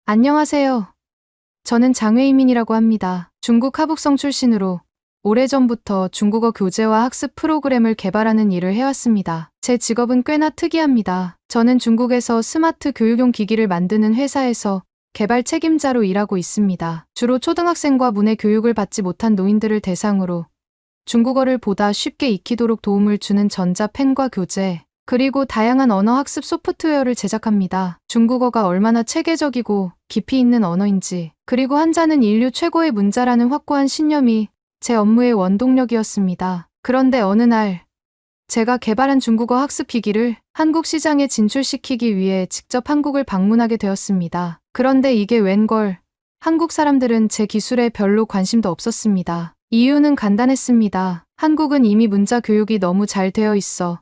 안녕하세요. 저는 장외이민이라고 합니다. 중국 하북성 출신으로 오래전부터 중국어 교재와 학습 프로그램을 개발하는 일을 해왔습니다. 제 직업은 꽤나 특이합니다. 저는 중국에서 스마트 교육용 기기를 만드는 회사에서 개발 책임자로 일하고 있습니다. 주로 초등학생과 문해 교육을 받지 못한 노인들을 대상으로 중국어를 보다 쉽게 익히도록 도움을 주는 전자펜과 교재, 그리고 다양한 언어 학습 소프트웨어를 제작합니다. 중국어가 얼마나 체계적이고 깊이 있는 언어인지, 그리고 한자는 인류 최고의 문자라는 확고한 신념이 제 업무의 원동력이었습니다. 그런데 어느 날, 제가 개발한 중국어 학습 기기를 한국 시장에 진출시키기 위해 직접 한국을 방문하게 되었습니다. 그런데 이게 웬걸, 한국 사람들은 제 기술에 별로 관심도 없었습니다. 이유는 간단했습니다. 한국은 이미 문자 교육이 너무 잘 되어 있어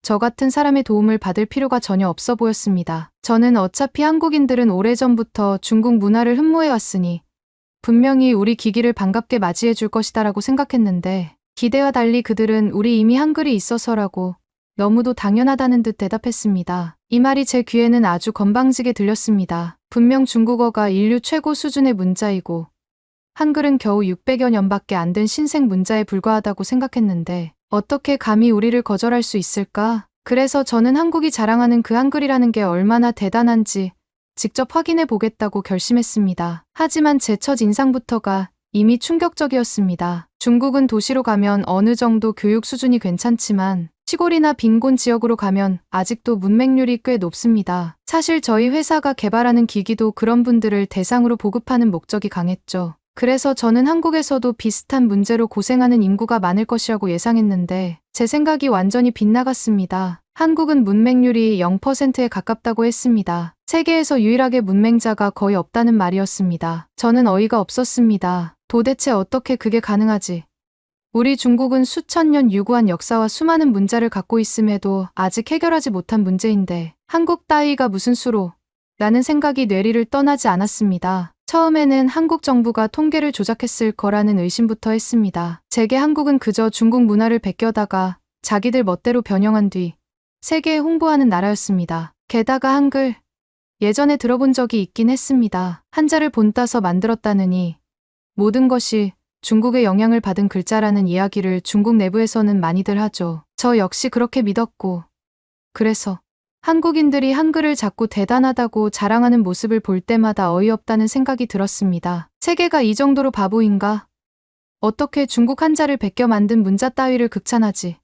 저 같은 사람의 도움을 받을 필요가 전혀 없어 보였습니다. 저는 어차피 한국인들은 오래전부터 중국 문화를 흠모해왔으니 분명히 우리 기기를 반갑게 맞이해 줄 것이다라고 생각했는데, 기대와 달리 그들은 우리 이미 한글이 있어서라고 너무도 당연하다는 듯 대답했습니다. 이 말이 제 귀에는 아주 건방지게 들렸습니다. 분명 중국어가 인류 최고 수준의 문자이고 한글은 겨우 600여 년밖에 안 된 신생 문자에 불과하다고 생각했는데 어떻게 감히 우리를 거절할 수 있을까? 그래서 저는 한국이 자랑하는 그 한글이라는 게 얼마나 대단한지 직접 확인해 보겠다고 결심했습니다. 하지만 제 첫 인상부터가 이미 충격적이었습니다. 중국은 도시로 가면 어느 정도 교육 수준이 괜찮지만 시골이나 빈곤 지역으로 가면 아직도 문맹률이 꽤 높습니다. 사실 저희 회사가 개발하는 기기도 그런 분들을 대상으로 보급하는 목적이 강했죠. 그래서 저는 한국에서도 비슷한 문제로 고생하는 인구가 많을 것이라고 예상했는데 제 생각이 완전히 빗나갔습니다. 한국은 문맹률이 0%에 가깝다고 했습니다. 세계에서 유일하게 문맹자가 거의 없다는 말이었습니다. 저는 어이가 없었습니다. 도대체 어떻게 그게 가능하지? 우리 중국은 수천 년 유구한 역사와 수많은 문자를 갖고 있음에도 아직 해결하지 못한 문제인데 한국 따위가 무슨 수로? 라는 생각이 뇌리를 떠나지 않았습니다. 처음에는 한국 정부가 통계를 조작했을 거라는 의심부터 했습니다. 제게 한국은 그저 중국 문화를 베껴다가 자기들 멋대로 변형한 뒤 세계에 홍보하는 나라였습니다. 게다가 한글, 예전에 들어본 적이 있긴 했습니다. 한자를 본따서 만들었다느니 모든 것이 중국의 영향을 받은 글자라는 이야기를 중국 내부에서는 많이들 하죠. 저 역시 그렇게 믿었고, 그래서 한국인들이 한글을 자꾸 대단하다고 자랑하는 모습을 볼 때마다 어이없다는 생각이 들었습니다. 세계가 이 정도로 바보인가? 어떻게 중국 한자를 베껴 만든 문자 따위를 극찬하지?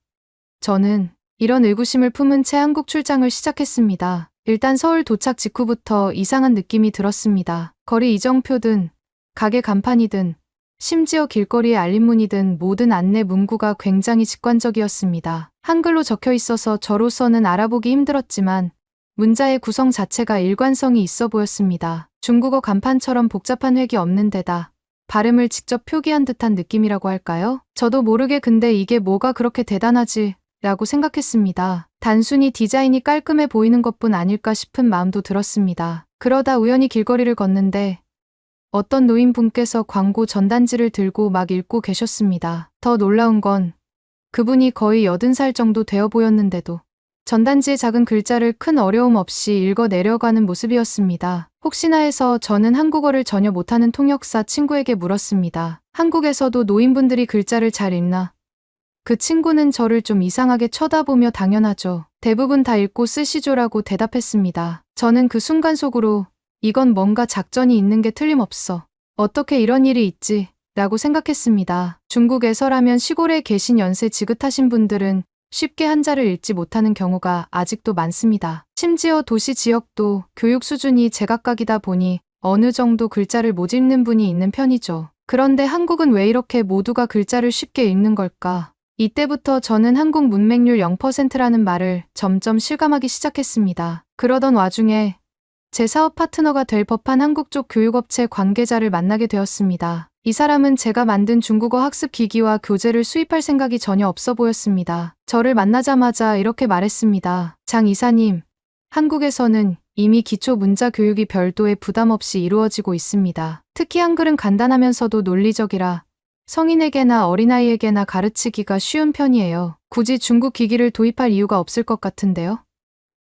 저는 이런 의구심을 품은 채 한국 출장을 시작했습니다. 일단 서울 도착 직후부터 이상한 느낌이 들었습니다. 거리 이정표든 가게 간판이든 심지어 길거리의 알림문이든 모든 안내 문구가 굉장히 직관적이었습니다. 한글로 적혀 있어서 저로서는 알아보기 힘들었지만 문자의 구성 자체가 일관성이 있어 보였습니다. 중국어 간판처럼 복잡한 획이 없는 데다 발음을 직접 표기한 듯한 느낌이라고 할까요? 저도 모르게 근데 이게 뭐가 그렇게 대단하지? 라고 생각했습니다. 단순히 디자인이 깔끔해 보이는 것뿐 아닐까 싶은 마음도 들었습니다. 그러다 우연히 길거리를 걷는데 어떤 노인분께서 광고 전단지를 들고 막 읽고 계셨습니다. 더 놀라운 건 그분이 거의 80살 정도 되어 보였는데도 전단지의 작은 글자를 큰 어려움 없이 읽어 내려가는 모습이었습니다. 혹시나 해서 저는 한국어를 전혀 못하는 통역사 친구에게 물었습니다. 한국에서도 노인분들이 글자를 잘 읽나? 그 친구는 저를 좀 이상하게 쳐다보며 당연하죠. 대부분 다 읽고 쓰시죠라고 대답했습니다. 저는 그 순간 속으로 이건 뭔가 작전이 있는 게 틀림없어. 어떻게 이런 일이 있지? 라고 생각했습니다. 중국에서라면 시골에 계신 연세 지긋하신 분들은 쉽게 한자를 읽지 못하는 경우가 아직도 많습니다. 심지어 도시 지역도 교육 수준이 제각각이다 보니 어느 정도 글자를 못 읽는 분이 있는 편이죠. 그런데 한국은 왜 이렇게 모두가 글자를 쉽게 읽는 걸까? 이때부터 저는 한국 문맹률 0%라는 말을 점점 실감하기 시작했습니다. 그러던 와중에 제 사업 파트너가 될 법한 한국 쪽 교육업체 관계자를 만나게 되었습니다. 이 사람은 제가 만든 중국어 학습 기기와 교재를 수입할 생각이 전혀 없어 보였습니다. 저를 만나자마자 이렇게 말했습니다. 장 이사님, 한국에서는 이미 기초 문자 교육이 별도의 부담 없이 이루어지고 있습니다. 특히 한글은 간단하면서도 논리적이라 성인에게나 어린아이에게나 가르치기가 쉬운 편이에요. 굳이 중국 기기를 도입할 이유가 없을 것 같은데요.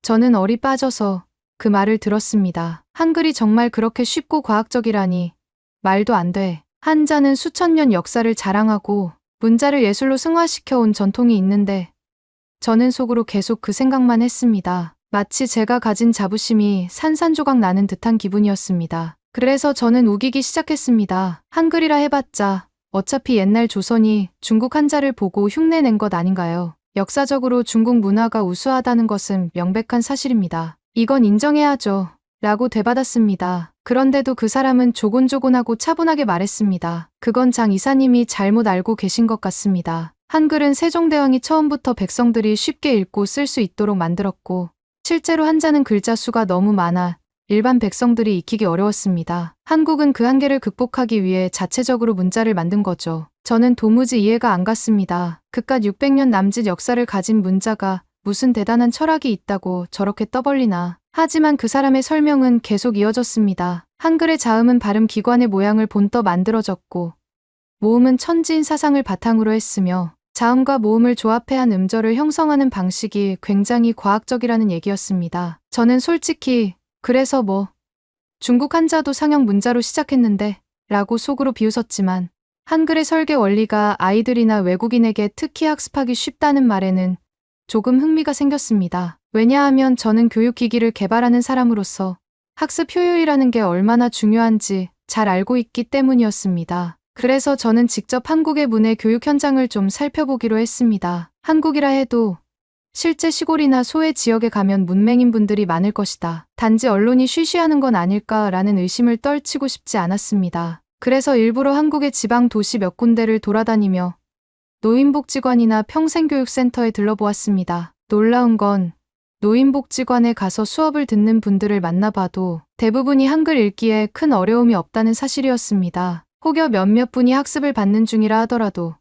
저는 얼이 빠져서 그 말을 들었습니다. 한글이 정말 그렇게 쉽고 과학적이라니. 말도 안 돼. 한자는 수천 년 역사를 자랑하고 문자를 예술로 승화시켜온 전통이 있는데 저는 속으로 계속 그 생각만 했습니다. 마치 제가 가진 자부심이 산산조각 나는 듯한 기분이었습니다. 그래서 저는 우기기 시작했습니다. 한글이라 해봤자 어차피 옛날 조선이 중국 한자를 보고 흉내낸 것 아닌가요? 역사적으로 중국 문화가 우수하다는 것은 명백한 사실입니다. 이건 인정해야죠. 라고 되받았습니다. 그런데도 그 사람은 조곤조곤하고 차분하게 말했습니다. 그건 장 이사님이 잘못 알고 계신 것 같습니다. 한글은 세종대왕이 처음부터 백성들이 쉽게 읽고 쓸 수 있도록 만들었고 실제로 한자는 글자 수가 너무 많아 일반 백성들이 익히기 어려웠습니다. 한국은 그 한계를 극복하기 위해 자체적으로 문자를 만든 거죠. 저는 도무지 이해가 안 갔습니다. 그깟 600년 남짓 역사를 가진 문자가 무슨 대단한 철학이 있다고 저렇게 떠벌리나. 하지만 그 사람의 설명은 계속 이어졌습니다. 한글의 자음은 발음 기관의 모양을 본떠 만들어졌고 모음은 천지인 사상을 바탕으로 했으며 자음과 모음을 조합해 한 음절을 형성하는 방식이 굉장히 과학적이라는 얘기였습니다. 저는 솔직히 그래서 중국 한자도 상형 문자로 시작했는데 라고 속으로 비웃었지만 한글의 설계 원리가 아이들이나 외국인에게 특히 학습하기 쉽다는 말에는 조금 흥미가 생겼습니다. 왜냐하면 저는 교육기기를 개발하는 사람으로서 학습 효율이라는 게 얼마나 중요한지 잘 알고 있기 때문이었습니다. 그래서 저는 직접 한국의 문해 교육 현장을 좀 살펴보기로 했습니다. 한국이라 해도 실제 시골이나 소외 지역에 가면 문맹인 분들이 많을 것이다. 단지 언론이 쉬쉬하는 건 아닐까라는 의심을 떨치고 싶지 않았습니다. 그래서 일부러 한국의 지방 도시 몇 군데를 돌아다니며 노인복지관이나 평생교육센터에 들러보았습니다. 놀라운 건 노인복지관에 가서 수업을 듣는 분들을 만나봐도 대부분이 한글 읽기에 큰 어려움이 없다는 사실이었습니다. 혹여 몇몇 분이 학습을 받는 중이라 하더라도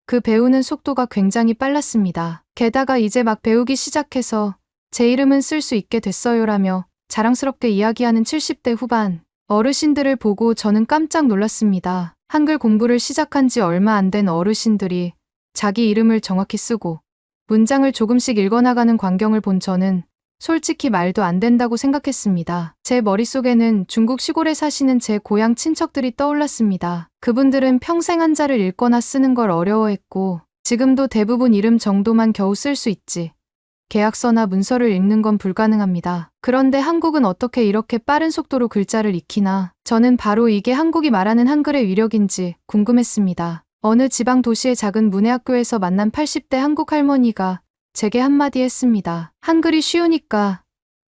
그 배우는 속도가 굉장히 빨랐습니다. 게다가 이제 막 배우기 시작해서 제 이름은 쓸 수 있게 됐어요라며 자랑스럽게 이야기하는 70대 후반 어르신들을 보고 저는 깜짝 놀랐습니다. 한글 공부를 시작한 지 얼마 안 된 어르신들이 자기 이름을 정확히 쓰고 문장을 조금씩 읽어나가는 광경을 본 저는 솔직히 말도 안 된다고 생각했습니다. 제 머릿속에는 중국 시골에 사시는 제 고향 친척들이 떠올랐습니다. 그분들은 평생 한자를 읽거나 쓰는 걸 어려워했고 지금도 대부분 이름 정도만 겨우 쓸 수 있지 계약서나 문서를 읽는 건 불가능합니다. 그런데 한국은 어떻게 이렇게 빠른 속도로 글자를 익히나? 저는 바로 이게 한국이 말하는 한글의 위력인지 궁금했습니다. 어느 지방 도시의 작은 문해학교에서 만난 80대 한국 할머니가 제게 한마디 했습니다. 한글이 쉬우니까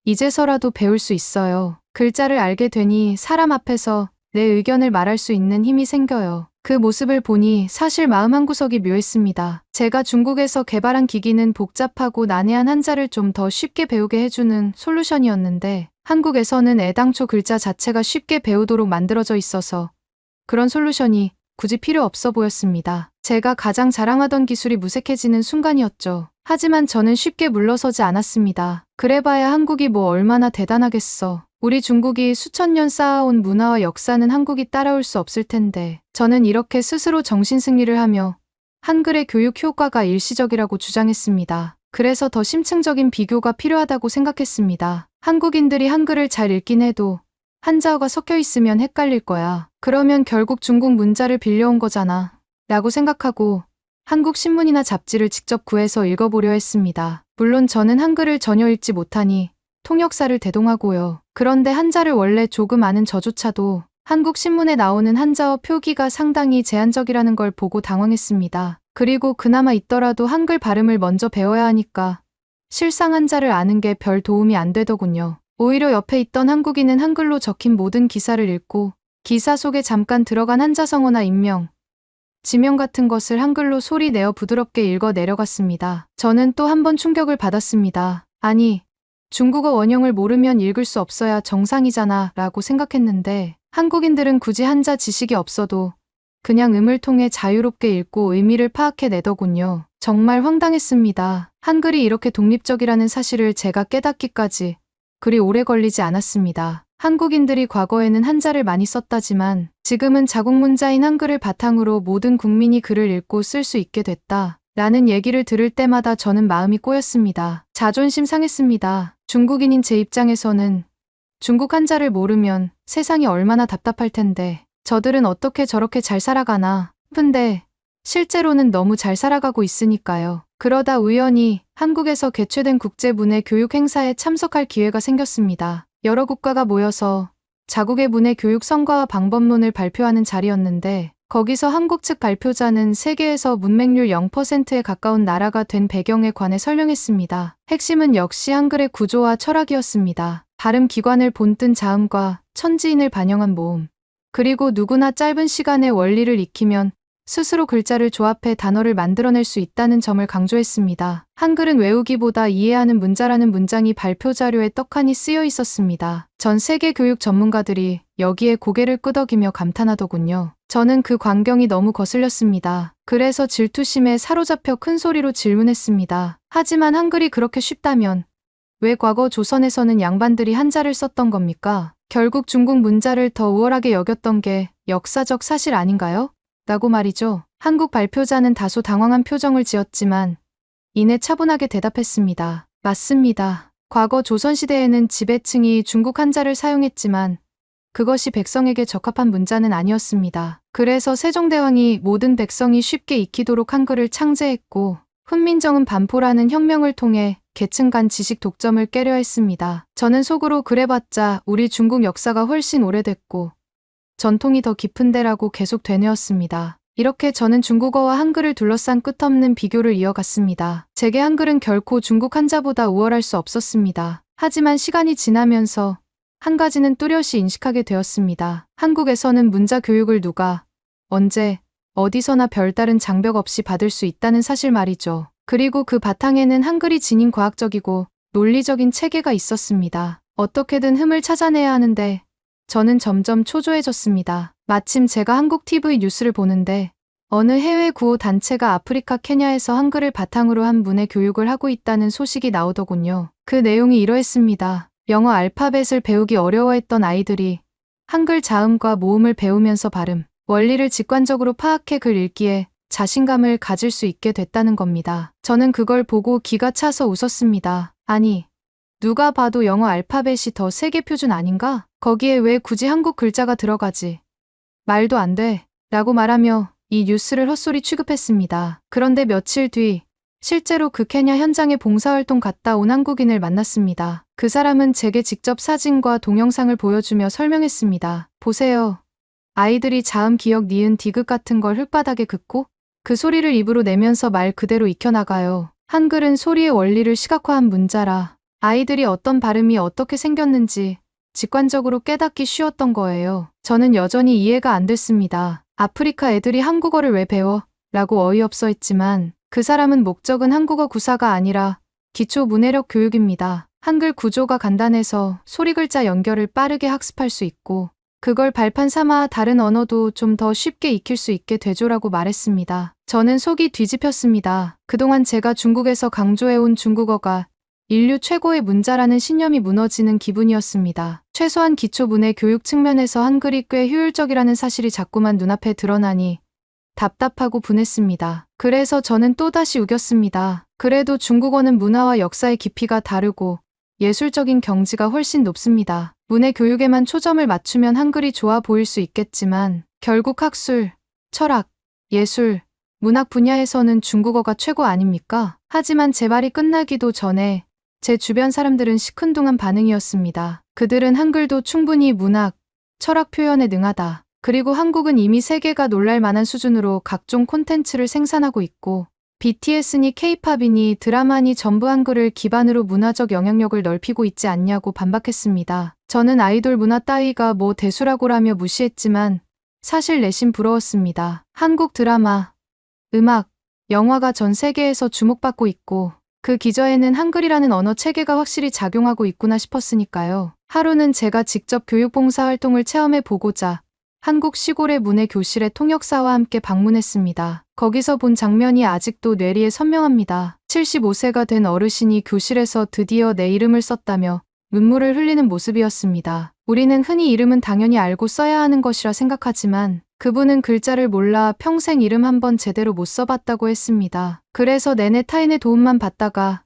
이제서라도 배울 수 있어요. 글자를 알게 되니 사람 앞에서 내 의견을 말할 수 있는 힘이 생겨요. 그 모습을 보니 사실 마음 한구석이 묘했습니다. 제가 중국에서 개발한 기기는 복잡하고 난해한 한자를 좀 더 쉽게 배우게 해주는 솔루션이었는데 한국에서는 애당초 글자 자체가 쉽게 배우도록 만들어져 있어서 그런 솔루션이 굳이 필요 없어 보였습니다. 제가 가장 자랑하던 기술이 무색해지는 순간이었죠. 하지만 저는 쉽게 물러서지 않았습니다. 그래봐야 한국이 얼마나 대단하겠어. 우리 중국이 수천 년 쌓아온 문화와 역사는 한국이 따라올 수 없을 텐데. 저는 이렇게 스스로 정신승리를 하며 한글의 교육 효과가 일시적이라고 주장했습니다. 그래서 더 심층적인 비교가 필요하다고 생각했습니다. 한국인들이 한글을 잘 읽긴 해도 한자어가 섞여 있으면 헷갈릴 거야. 그러면 결국 중국 문자를 빌려온 거잖아. 라고 생각하고 한국 신문이나 잡지를 직접 구해서 읽어보려 했습니다. 물론 저는 한글을 전혀 읽지 못하니 통역사를 대동하고요. 그런데 한자를 원래 조금 아는 저조차도 한국 신문에 나오는 한자어 표기가 상당히 제한적이라는 걸 보고 당황했습니다. 그리고 그나마 있더라도 한글 발음을 먼저 배워야 하니까 실상 한자를 아는 게 별 도움이 안 되더군요. 오히려 옆에 있던 한국인은 한글로 적힌 모든 기사를 읽고 기사 속에 잠깐 들어간 한자성어나 인명, 지명 같은 것을 한글로 소리 내어 부드럽게 읽어 내려갔습니다. 저는 또 한 번 충격을 받았습니다. 아니, 중국어 원형을 모르면 읽을 수 없어야 정상이잖아 라고 생각했는데 한국인들은 굳이 한자 지식이 없어도 그냥 음을 통해 자유롭게 읽고 의미를 파악해 내더군요. 정말 황당했습니다. 한글이 이렇게 독립적이라는 사실을 제가 깨닫기까지 그리 오래 걸리지 않았습니다. 한국인들이 과거에는 한자를 많이 썼다지만 지금은 자국문자인 한글을 바탕으로 모든 국민이 글을 읽고 쓸 수 있게 됐다. 라는 얘기를 들을 때마다 저는 마음이 꼬였습니다. 자존심 상했습니다. 중국인인 제 입장에서는 중국 한자를 모르면 세상이 얼마나 답답할 텐데 저들은 어떻게 저렇게 잘 살아가나 싶은데 실제로는 너무 잘 살아가고 있으니까요. 그러다 우연히 한국에서 개최된 국제문해 교육 행사에 참석할 기회가 생겼습니다. 여러 국가가 모여서 자국의 문해 교육 성과와 방법론을 발표하는 자리였는데 거기서 한국 측 발표자는 세계에서 문맹률 0%에 가까운 나라가 된 배경에 관해 설명했습니다. 핵심은 역시 한글의 구조와 철학이었습니다. 발음 기관을 본뜬 자음과 천지인을 반영한 모음. 그리고 누구나 짧은 시간에 원리를 익히면 스스로 글자를 조합해 단어를 만들어낼 수 있다는 점을 강조했습니다. 한글은 외우기보다 이해하는 문자라는 문장이 발표 자료에 떡하니 쓰여 있었습니다. 전 세계 교육 전문가들이 여기에 고개를 끄덕이며 감탄하더군요. 저는 그 광경이 너무 거슬렸습니다. 그래서 질투심에 사로잡혀 큰 소리로 질문했습니다. 하지만 한글이 그렇게 쉽다면 왜 과거 조선에서는 양반들이 한자를 썼던 겁니까? 결국 중국 문자를 더 우월하게 여겼던 게 역사적 사실 아닌가요? 라고 말이죠. 한국 발표자는 다소 당황한 표정을 지었지만 이내 차분하게 대답했습니다. 맞습니다. 과거 조선시대에는 지배층이 중국 한자를 사용했지만 그것이 백성에게 적합한 문자는 아니었습니다. 그래서 세종대왕이 모든 백성이 쉽게 익히도록 한글을 창제했고 훈민정음 반포라는 혁명을 통해 계층 간 지식 독점을 깨려 했습니다. 저는 속으로 그래봤자 우리 중국 역사가 훨씬 오래됐고 전통이 더 깊은데라고 계속 되뇌었습니다. 이렇게 저는 중국어와 한글을 둘러싼 끝없는 비교를 이어갔습니다. 제게 한글은 결코 중국 한자보다 우월할 수 없었습니다. 하지만 시간이 지나면서 한 가지는 뚜렷이 인식하게 되었습니다. 한국에서는 문자 교육을 누가, 언제, 어디서나 별다른 장벽 없이 받을 수 있다는 사실 말이죠. 그리고 그 바탕에는 한글이 지닌 과학적이고 논리적인 체계가 있었습니다. 어떻게든 흠을 찾아내야 하는데 저는 점점 초조해졌습니다. 마침 제가 한국 TV 뉴스를 보는데 어느 해외 구호 단체가 아프리카 케냐에서 한글을 바탕으로 한 문해 교육을 하고 있다는 소식이 나오더군요. 그 내용이 이러했습니다. 영어 알파벳을 배우기 어려워했던 아이들이 한글 자음과 모음을 배우면서 발음, 원리를 직관적으로 파악해 글 읽기에 자신감을 가질 수 있게 됐다는 겁니다. 저는 그걸 보고 기가 차서 웃었습니다. 아니, 누가 봐도 영어 알파벳이 더 세계 표준 아닌가? 거기에 왜 굳이 한국 글자가 들어가지? 말도 안 돼. 라고 말하며 이 뉴스를 헛소리 취급했습니다. 그런데 며칠 뒤 실제로 그 케냐 현장에 봉사활동 갔다 온 한국인을 만났습니다. 그 사람은 제게 직접 사진과 동영상을 보여주며 설명했습니다. 보세요. 아이들이 자음, 기역, 니은, 디귿 같은 걸 흙바닥에 긋고 그 소리를 입으로 내면서 말 그대로 익혀나가요. 한글은 소리의 원리를 시각화한 문자라 아이들이 어떤 발음이 어떻게 생겼는지 직관적으로 깨닫기 쉬웠던 거예요. 저는 여전히 이해가 안 됐습니다. 아프리카 애들이 한국어를 왜 배워? 라고 어이없어 했지만 그 사람은 목적은 한국어 구사가 아니라 기초 문해력 교육입니다. 한글 구조가 간단해서 소리 글자 연결을 빠르게 학습할 수 있고 그걸 발판 삼아 다른 언어도 좀 더 쉽게 익힐 수 있게 되조라고 말했습니다. 저는 속이 뒤집혔습니다. 그동안 제가 중국에서 강조해온 중국어가 인류 최고의 문자라는 신념이 무너지는 기분이었습니다. 최소한 기초 문해 교육 측면에서 한글이 꽤 효율적이라는 사실이 자꾸만 눈앞에 드러나니 답답하고 분했습니다. 그래서 저는 또다시 우겼습니다. 그래도 중국어는 문화와 역사의 깊이가 다르고 예술적인 경지가 훨씬 높습니다. 문해 교육에만 초점을 맞추면 한글이 좋아 보일 수 있겠지만 결국 학술, 철학, 예술, 문학 분야에서는 중국어가 최고 아닙니까? 하지만 제 말이 끝나기도 전에 제 주변 사람들은 시큰둥한 반응이었습니다. 그들은 한글도 충분히 문학, 철학 표현에 능하다. 그리고 한국은 이미 세계가 놀랄 만한 수준으로 각종 콘텐츠를 생산하고 있고 BTS니 K-팝이니 드라마니 전부 한글을 기반으로 문화적 영향력을 넓히고 있지 않냐고 반박했습니다. 저는 아이돌 문화 따위가 뭐 대수라고라며 무시했지만 사실 내심 부러웠습니다. 한국 드라마, 음악, 영화가 전 세계에서 주목받고 있고 그 기저에는 한글이라는 언어 체계가 확실히 작용하고 있구나 싶었으니까요. 하루는 제가 직접 교육봉사 활동을 체험해 보고자 한국 시골의 문해 교실의 통역사와 함께 방문했습니다. 거기서 본 장면이 아직도 뇌리에 선명합니다. 75세가 된 어르신이 교실에서 드디어 내 이름을 썼다며 눈물을 흘리는 모습이었습니다. 우리는 흔히 이름은 당연히 알고 써야 하는 것이라 생각하지만 그분은 글자를 몰라 평생 이름 한 번 제대로 못 써봤다고 했습니다. 그래서 내내 타인의 도움만 받다가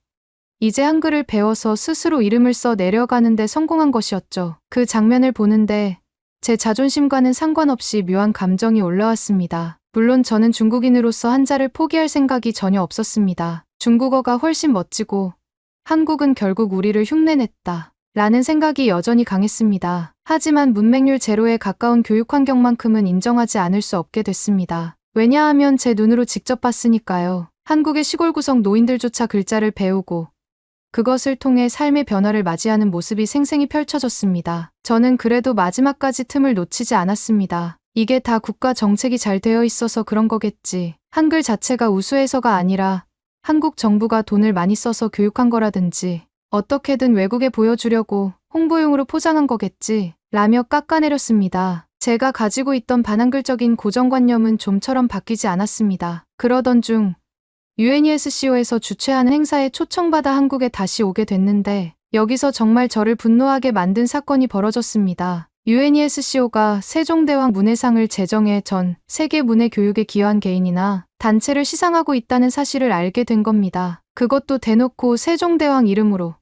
이제 한글을 배워서 스스로 이름을 써 내려가는데 성공한 것이었죠. 그 장면을 보는데 제 자존심과는 상관없이 묘한 감정이 올라왔습니다. 물론 저는 중국인으로서 한자를 포기할 생각이 전혀 없었습니다. 중국어가 훨씬 멋지고 한국은 결국 우리를 흉내냈다 라는 생각이 여전히 강했습니다. 하지만 문맹률 제로에 가까운 교육 환경만큼은 인정하지 않을 수 없게 됐습니다. 왜냐하면 제 눈으로 직접 봤으니까요. 한국의 시골 구석 노인들조차 글자를 배우고 그것을 통해 삶의 변화를 맞이하는 모습이 생생히 펼쳐졌습니다. 저는 그래도 마지막까지 틈을 놓치지 않았습니다. 이게 다 국가 정책이 잘 되어 있어서 그런 거겠지. 한글 자체가 우수해서가 아니라 한국 정부가 돈을 많이 써서 교육한 거라든지 어떻게든 외국에 보여주려고 홍보용으로 포장한 거겠지 라며 깎아내렸습니다. 제가 가지고 있던 반한글적인 고정관념은 좀처럼 바뀌지 않았습니다. 그러던 중 UNESCO에서 주최하는 행사에 초청받아 한국에 다시 오게 됐는데 여기서 정말 저를 분노하게 만든 사건이 벌어졌습니다. UNESCO가 세종대왕 문해상을 제정해 전 세계 문해 교육에 기여한 개인이나 단체를 시상하고 있다는 사실을 알게 된 겁니다. 그것도 대놓고 세종대왕 이름으로.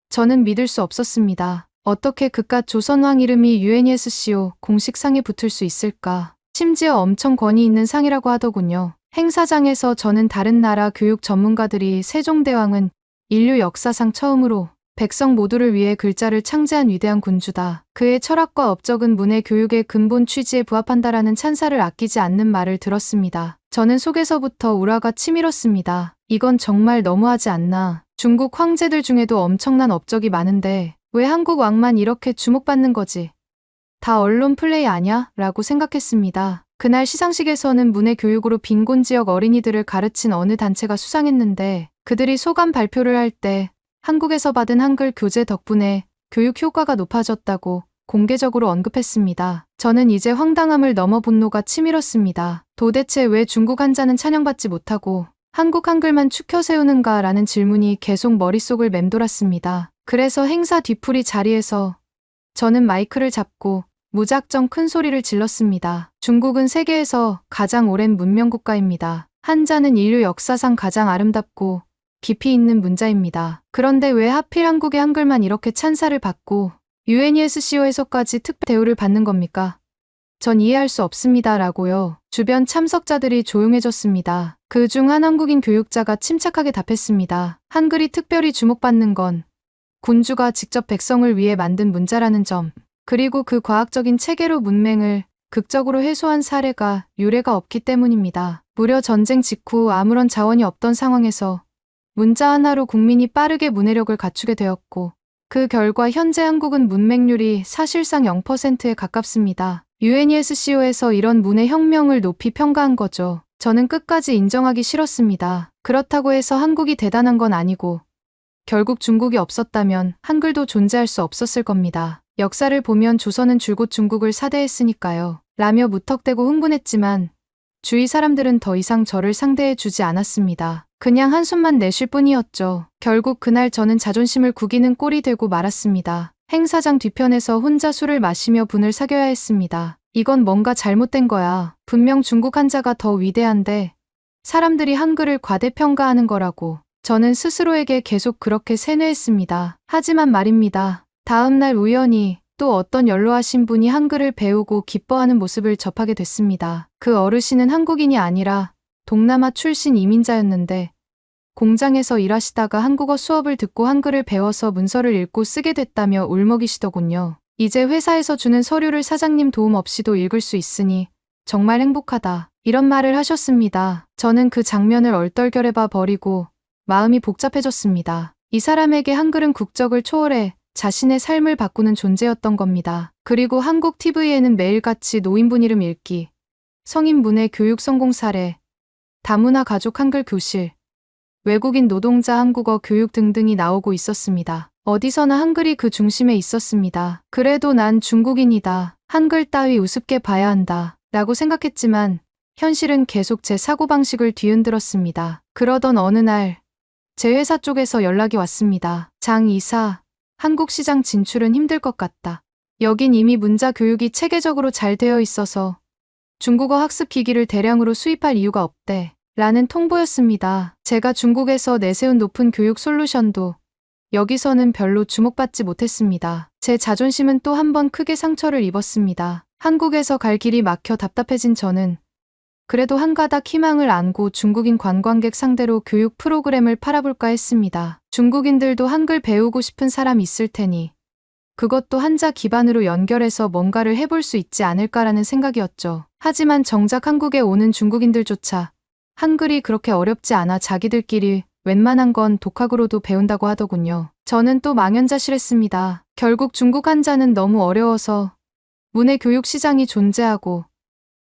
저는 믿을 수 없었습니다. 어떻게 그깟 조선왕 이름이 UNESCO 공식 상에 붙을 수 있을까? 심지어 엄청 권위 있는 상이라고 하더군요. 행사장에서 저는 다른 나라 교육 전문가들이 세종대왕은 인류 역사상 처음으로 백성 모두를 위해 글자를 창제한 위대한 군주다. 그의 철학과 업적은 문해 교육의 근본 취지에 부합한다라는 찬사를 아끼지 않는 말을 들었습니다. 저는 속에서부터 우라가 치밀었습니다. 이건 정말 너무하지 않나. 중국 황제들 중에도 엄청난 업적이 많은데 왜 한국 왕만 이렇게 주목받는 거지? 다 언론 플레이 아냐? 라고 생각했습니다. 그날 시상식에서는 문해 교육으로 빈곤 지역 어린이들을 가르친 어느 단체가 수상했는데 그들이 소감 발표를 할 때 한국에서 받은 한글 교재 덕분에 교육 효과가 높아졌다고 공개적으로 언급했습니다. 저는 이제 황당함을 넘어 분노가 치밀었습니다. 도대체 왜 중국 한자는 찬양받지 못하고 한국 한글만 추켜 세우는가라는 질문이 계속 머릿속을 맴돌았습니다. 그래서 행사 뒤풀이 자리에서 저는 마이크를 잡고 무작정 큰 소리를 질렀습니다. 중국은 세계에서 가장 오랜 문명 국가입니다. 한자는 인류 역사상 가장 아름답고 깊이 있는 문자입니다. 그런데 왜 하필 한국의 한글만 이렇게 찬사를 받고 UNESCO에서까지 특별 대우를 받는 겁니까? 전 이해할 수 없습니다. 라고요. 주변 참석자들이 조용해졌습니다. 그중 한 한국인 교육자가 침착하게 답했습니다. 한글이 특별히 주목받는 건 군주가 직접 백성을 위해 만든 문자라는 점, 그리고 그 과학적인 체계로 문맹을 극적으로 해소한 사례가 유례가 없기 때문입니다. 무려 전쟁 직후 아무런 자원이 없던 상황에서 문자 하나로 국민이 빠르게 문해력을 갖추게 되었고 그 결과 현재 한국은 문맹률이 사실상 0%에 가깝습니다. UNESCO에서 이런 문해 혁명을 높이 평가한 거죠. 저는 끝까지 인정하기 싫었습니다. 그렇다고 해서 한국이 대단한 건 아니고 결국 중국이 없었다면 한글도 존재할 수 없었을 겁니다. 역사를 보면 조선은 줄곧 중국을 사대했으니까요. 라며 무턱대고 흥분했지만 주위 사람들은 더 이상 저를 상대해 주지 않았습니다. 그냥 한숨만 내쉴 뿐이었죠. 결국 그날 저는 자존심을 구기는 꼴이 되고 말았습니다. 행사장 뒤편에서 혼자 술을 마시며 분을 사겨야 했습니다. 이건 뭔가 잘못된 거야. 분명 중국 한자가 더 위대한데 사람들이 한글을 과대평가하는 거라고. 저는 스스로에게 계속 그렇게 세뇌했습니다. 하지만 말입니다. 다음 날 우연히 또 어떤 연로하신 분이 한글을 배우고 기뻐하는 모습을 접하게 됐습니다. 그 어르신은 한국인이 아니라 동남아 출신 이민자였는데 공장에서 일하시다가 한국어 수업을 듣고 한글을 배워서 문서를 읽고 쓰게 됐다며 울먹이시더군요. 이제 회사에서 주는 서류를 사장님 도움 없이도 읽을 수 있으니 정말 행복하다. 이런 말을 하셨습니다. 저는 그 장면을 얼떨결에 버리고 마음이 복잡해졌습니다. 이 사람에게 한글은 국적을 초월해 자신의 삶을 바꾸는 존재였던 겁니다. 그리고 한국 TV에는 매일같이 노인분 이름 읽기, 성인 문해 교육 성공 사례, 다문화 가족 한글 교실, 외국인 노동자 한국어 교육 등등이 나오고 있었습니다. 어디서나 한글이 그 중심에 있었습니다. 그래도 난 중국인이다. 한글 따위 우습게 봐야 한다. 라고 생각했지만 현실은 계속 제 사고방식을 뒤흔들었습니다. 그러던 어느 날 제 회사 쪽에서 연락이 왔습니다. 장 이사, 한국 시장 진출은 힘들 것 같다. 여긴 이미 문자 교육이 체계적으로 잘 되어 있어서 중국어 학습 기기를 대량으로 수입할 이유가 없대. 라는 통보였습니다. 제가 중국에서 내세운 높은 교육 솔루션도 여기서는 별로 주목받지 못했습니다. 제 자존심은 또 한 번 크게 상처를 입었습니다. 한국에서 갈 길이 막혀 답답해진 저는 그래도 한 가닥 희망을 안고 중국인 관광객 상대로 교육 프로그램을 팔아볼까 했습니다. 중국인들도 한글 배우고 싶은 사람 있을 테니 그것도 한자 기반으로 연결해서 뭔가를 해볼 수 있지 않을까라는 생각이었죠. 하지만 정작 한국에 오는 중국인들조차 한글이 그렇게 어렵지 않아 자기들끼리 웬만한 건 독학으로도 배운다고 하더군요. 저는 또 망연자실했습니다. 결국 중국 한자는 너무 어려워서 문해 교육 시장이 존재하고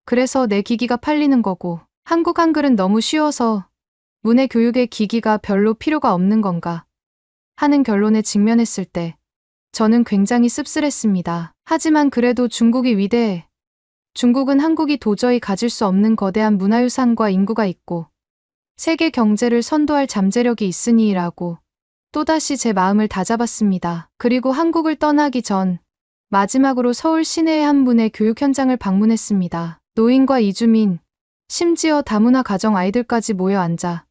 그래서 내 기기가 팔리는 거고 한국 한글은 너무 쉬워서 문해 교육의 기기가 별로 필요가 없는 건가 하는 결론에 직면했을 때 저는 굉장히 씁쓸했습니다. 하지만 그래도 중국이 위대해. 중국은 한국이 도저히 가질 수 없는 거대한 문화유산과 인구가 있고 세계 경제를 선도할 잠재력이 있으니라고 또다시 제 마음을 다잡았습니다. 그리고 한국을 떠나기 전 마지막으로 서울 시내의 한 분의 교육 현장을 방문했습니다. 노인과 이주민, 심지어 다문화 가정 아이들까지 모여 앉아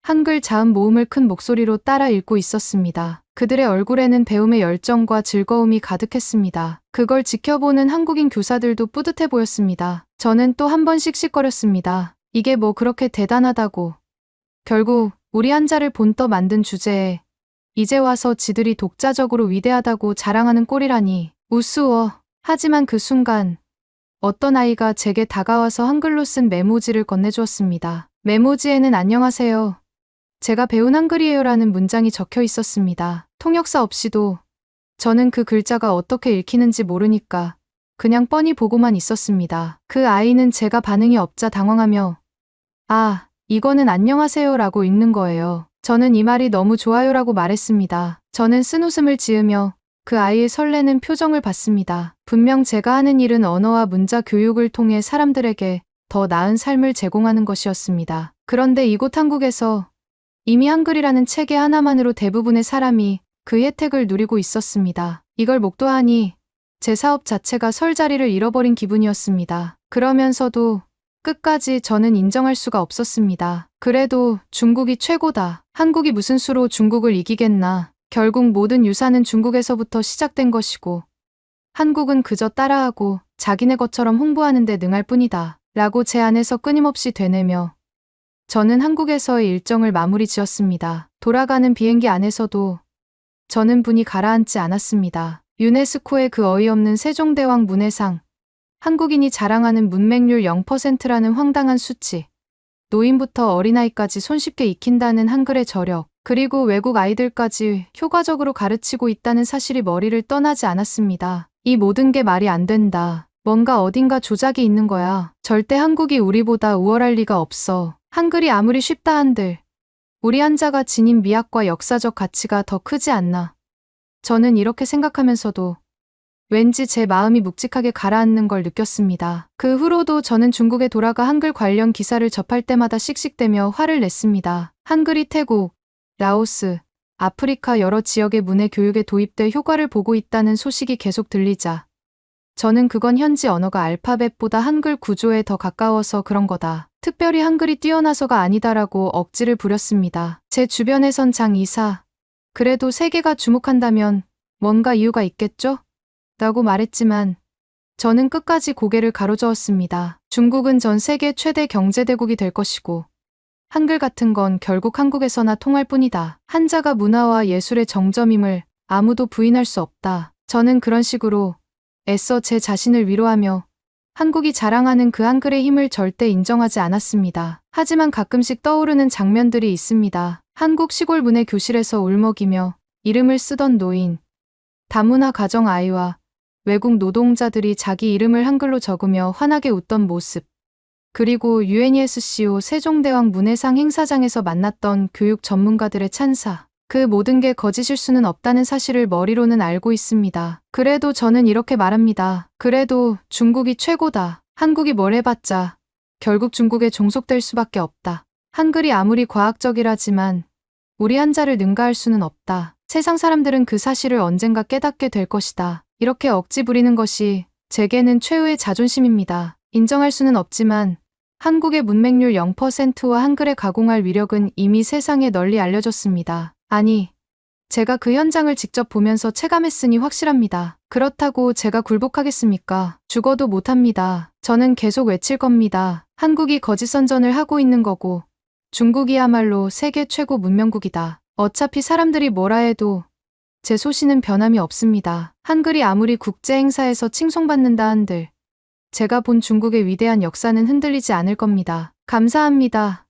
한글 자음 모음을 큰 목소리로 따라 읽고 있었습니다. 그들의 얼굴에는 배움의 열정과 즐거움이 가득했습니다. 그걸 지켜보는 한국인 교사들도 뿌듯해 보였습니다. 저는 또 한 번 씩씩거렸습니다. 이게 뭐 그렇게 대단하다고. 결국 우리 한자를 본떠 만든 주제에 이제 와서 지들이 독자적으로 위대하다고 자랑하는 꼴이라니 우스워. 하지만 그 순간 어떤 아이가 제게 다가와서 한글로 쓴 메모지를 건네주었습니다. 메모지에는 안녕하세요. 제가 배운 한글이에요라는 문장이 적혀 있었습니다. 통역사 없이도 저는 그 글자가 어떻게 읽히는지 모르니까 그냥 뻔히 보고만 있었습니다. 그 아이는 제가 반응이 없자 당황하며 아, 이거는 안녕하세요라고 읽는 거예요. 저는 이 말이 너무 좋아요라고 말했습니다. 저는 쓴웃음을 지으며 그 아이의 설레는 표정을 봤습니다. 분명 제가 하는 일은 언어와 문자 교육을 통해 사람들에게 더 나은 삶을 제공하는 것이었습니다. 그런데 이곳 한국에서 이미 한글이라는 체계 하나만으로 대부분의 사람이 그 혜택을 누리고 있었습니다. 이걸 목도하니 제 사업 자체가 설 자리를 잃어버린 기분이었습니다. 그러면서도 끝까지 저는 인정할 수가 없었습니다. 그래도 중국이 최고다. 한국이 무슨 수로 중국을 이기겠나. 결국 모든 유산은 중국에서부터 시작된 것이고 한국은 그저 따라하고 자기네 것처럼 홍보하는 데 능할 뿐이다. 라고 제 안에서 끊임없이 되뇌며 저는 한국에서의 일정을 마무리 지었습니다. 돌아가는 비행기 안에서도 저는 분이 가라앉지 않았습니다. 유네스코의 그 어이없는 세종대왕 문해상, 한국인이 자랑하는 문맹률 0%라는 황당한 수치, 노인부터 어린아이까지 손쉽게 익힌다는 한글의 저력, 그리고 외국 아이들까지 효과적으로 가르치고 있다는 사실이 머리를 떠나지 않았습니다. 이 모든 게 말이 안 된다. 뭔가 어딘가 조작이 있는 거야. 절대 한국이 우리보다 우월할 리가 없어. 한글이 아무리 쉽다 한들 우리 한자가 지닌 미학과 역사적 가치가 더 크지 않나. 저는 이렇게 생각하면서도 왠지 제 마음이 묵직하게 가라앉는 걸 느꼈습니다. 그 후로도 저는 중국에 돌아가 한글 관련 기사를 접할 때마다 씩씩대며 화를 냈습니다. 한글이 태국, 라오스, 아프리카 여러 지역의 문해 교육에 도입돼 효과를 보고 있다는 소식이 계속 들리자 저는 그건 현지 언어가 알파벳보다 한글 구조에 더 가까워서 그런 거다. 특별히 한글이 뛰어나서가 아니다라고 억지를 부렸습니다. 제 주변에선 장 이사, 그래도 세계가 주목한다면 뭔가 이유가 있겠죠? 라고 말했지만 저는 끝까지 고개를 가로저었습니다. 중국은 전 세계 최대 경제대국이 될 것이고 한글 같은 건 결국 한국에서나 통할 뿐이다. 한자가 문화와 예술의 정점임을 아무도 부인할 수 없다. 저는 그런 식으로 애써 제 자신을 위로하며 한국이 자랑하는 그 한글의 힘을 절대 인정하지 않았습니다. 하지만 가끔씩 떠오르는 장면들이 있습니다. 한국 시골 문해 교실에서 울먹이며 이름을 쓰던 노인, 다문화 가정 아이와 외국 노동자들이 자기 이름을 한글로 적으며 환하게 웃던 모습, 그리고 UNESCO 세종대왕 문해상 행사장에서 만났던 교육 전문가들의 찬사, 그 모든 게 거짓일 수는 없다는 사실을 머리로는 알고 있습니다. 그래도 저는 이렇게 말합니다. 그래도 중국이 최고다. 한국이 뭘 해봤자 결국 중국에 종속될 수밖에 없다. 한글이 아무리 과학적이라지만 우리 한자를 능가할 수는 없다. 세상 사람들은 그 사실을 언젠가 깨닫게 될 것이다. 이렇게 억지 부리는 것이 제게는 최후의 자존심입니다. 인정할 수는 없지만 한국의 문맹률 0%와 한글에 가공할 위력은 이미 세상에 널리 알려졌습니다. 아니, 제가 그 현장을 직접 보면서 체감했으니 확실합니다. 그렇다고 제가 굴복하겠습니까? 죽어도 못합니다. 저는 계속 외칠 겁니다. 한국이 거짓 선전을 하고 있는 거고 중국이야말로 세계 최고 문명국이다. 어차피 사람들이 뭐라 해도 제 소신은 변함이 없습니다. 한글이 아무리 국제 행사에서 칭송받는다 한들 제가 본 중국의 위대한 역사는 흔들리지 않을 겁니다. 감사합니다.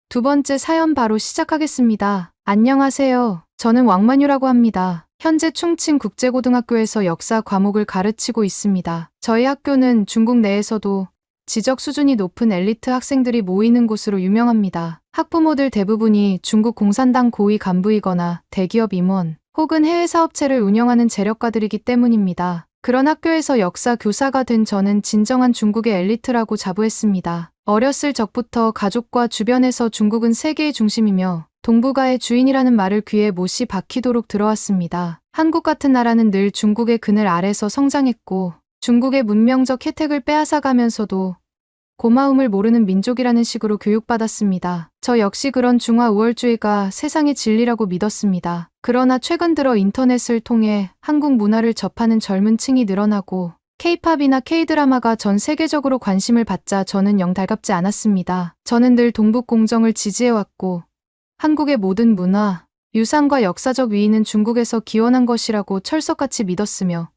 두 번째 사연 바로 시작하겠습니다. 안녕하세요. 저는 왕만유라고 합니다. 현재 충칭국제고등학교에서 역사 과목을 가르치고 있습니다. 저희 학교는 중국 내에서도 지적 수준이 높은 엘리트 학생들이 모이는 곳으로 유명합니다. 학부모들 대부분이 중국 공산당 고위 간부이거나 대기업 임원 혹은 해외 사업체를 운영하는 재력가들이기 때문입니다. 그런 학교에서 역사 교사가 된 저는 진정한 중국의 엘리트라고 자부했습니다. 어렸을 적부터 가족과 주변에서 중국은 세계의 중심이며 동북아의 주인이라는 말을 귀에 못이 박히도록 들어왔습니다. 한국 같은 나라는 늘 중국의 그늘 아래서 성장했고 중국의 문명적 혜택을 빼앗아가면서도 고마움을 모르는 민족이라는 식으로 교육받았습니다. 저 역시 그런 중화 우월주의가 세상의 진리라고 믿었습니다. 그러나 최근 들어 인터넷을 통해 한국 문화를 접하는 젊은 층이 늘어나고 K-팝이나 K-드라마가 전 세계적으로 관심을 받자 저는 영 달갑지 않았습니다. 저는 늘 동북공정을 지지해왔고 한국의 모든 문화, 유산과 역사적 위인은 중국에서 기원한 것이라고 철석같이 믿었으며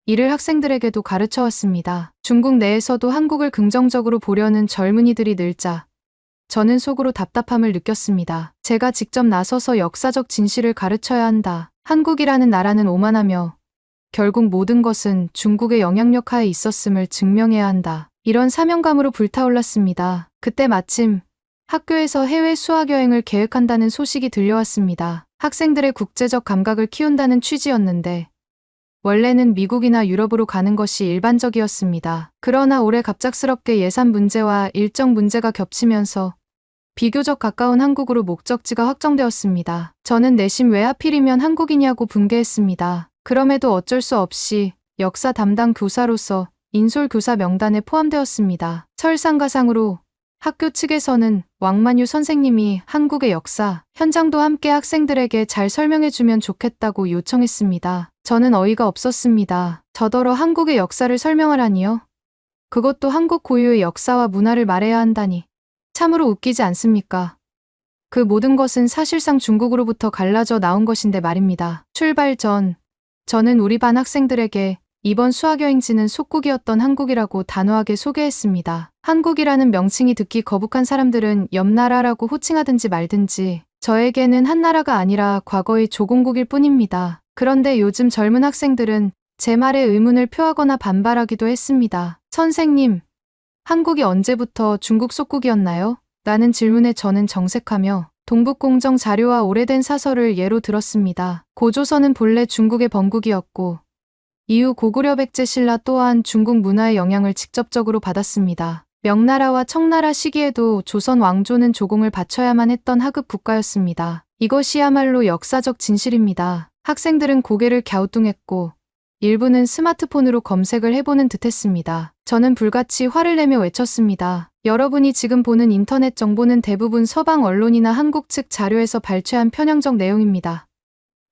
이를 학생들에게도 가르쳐왔습니다. 중국 내에서도 한국을 긍정적으로 보려는 젊은이들이 늘자 저는 속으로 답답함을 느꼈습니다. 제가 직접 나서서 역사적 진실을 가르쳐야 한다. 한국이라는 나라는 오만하며 결국 모든 것은 중국의 영향력 하에 있었음을 증명해야 한다. 이런 사명감으로 불타올랐습니다. 그때 마침 학교에서 해외 수학여행을 계획한다는 소식이 들려왔습니다. 학생들의 국제적 감각을 키운다는 취지였는데 원래는 미국이나 유럽으로 가는 것이 일반적이었습니다. 그러나 올해 갑작스럽게 예산 문제와 일정 문제가 겹치면서 비교적 가까운 한국으로 목적지가 확정되었습니다. 저는 내심 왜 하필이면 한국이냐고 분개했습니다. 그럼에도 어쩔 수 없이 역사 담당 교사로서 인솔 교사 명단에 포함되었습니다. 설상가상으로 학교 측에서는 왕만유 선생님이 한국의 역사, 현장도 함께 학생들에게 잘 설명해주면 좋겠다고 요청했습니다. 저는 어이가 없었습니다. 저더러 한국의 역사를 설명하라니요? 그것도 한국 고유의 역사와 문화를 말해야 한다니. 참으로 웃기지 않습니까? 그 모든 것은 사실상 중국으로부터 갈라져 나온 것인데 말입니다. 출발 전, 저는 우리 반 학생들에게 이번 수학여행지는 속국이었던 한국이라고 단호하게 소개했습니다. 한국이라는 명칭이 듣기 거북한 사람들은 옆나라라고 호칭하든지 말든지 저에게는 한나라가 아니라 과거의 조공국일 뿐입니다. 그런데 요즘 젊은 학생들은 제 말에 의문을 표하거나 반발하기도 했습니다. 선생님, 한국이 언제부터 중국 속국이었나요? 라는 질문에 저는 정색하며 동북공정 자료와 오래된 사설을 예로 들었습니다. 고조선은 본래 중국의 번국이었고 이후 고구려 백제 신라 또한 중국 문화의 영향을 직접적으로 받았습니다. 명나라와 청나라 시기에도 조선 왕조는 조공을 바쳐야만 했던 하급 국가였습니다. 이것이야말로 역사적 진실입니다. 학생들은 고개를 갸우뚱했고 일부는 스마트폰으로 검색을 해보는 듯했습니다. 저는 불같이 화를 내며 외쳤습니다. 여러분이 지금 보는 인터넷 정보는 대부분 서방 언론이나 한국 측 자료에서 발췌한 편향적 내용입니다.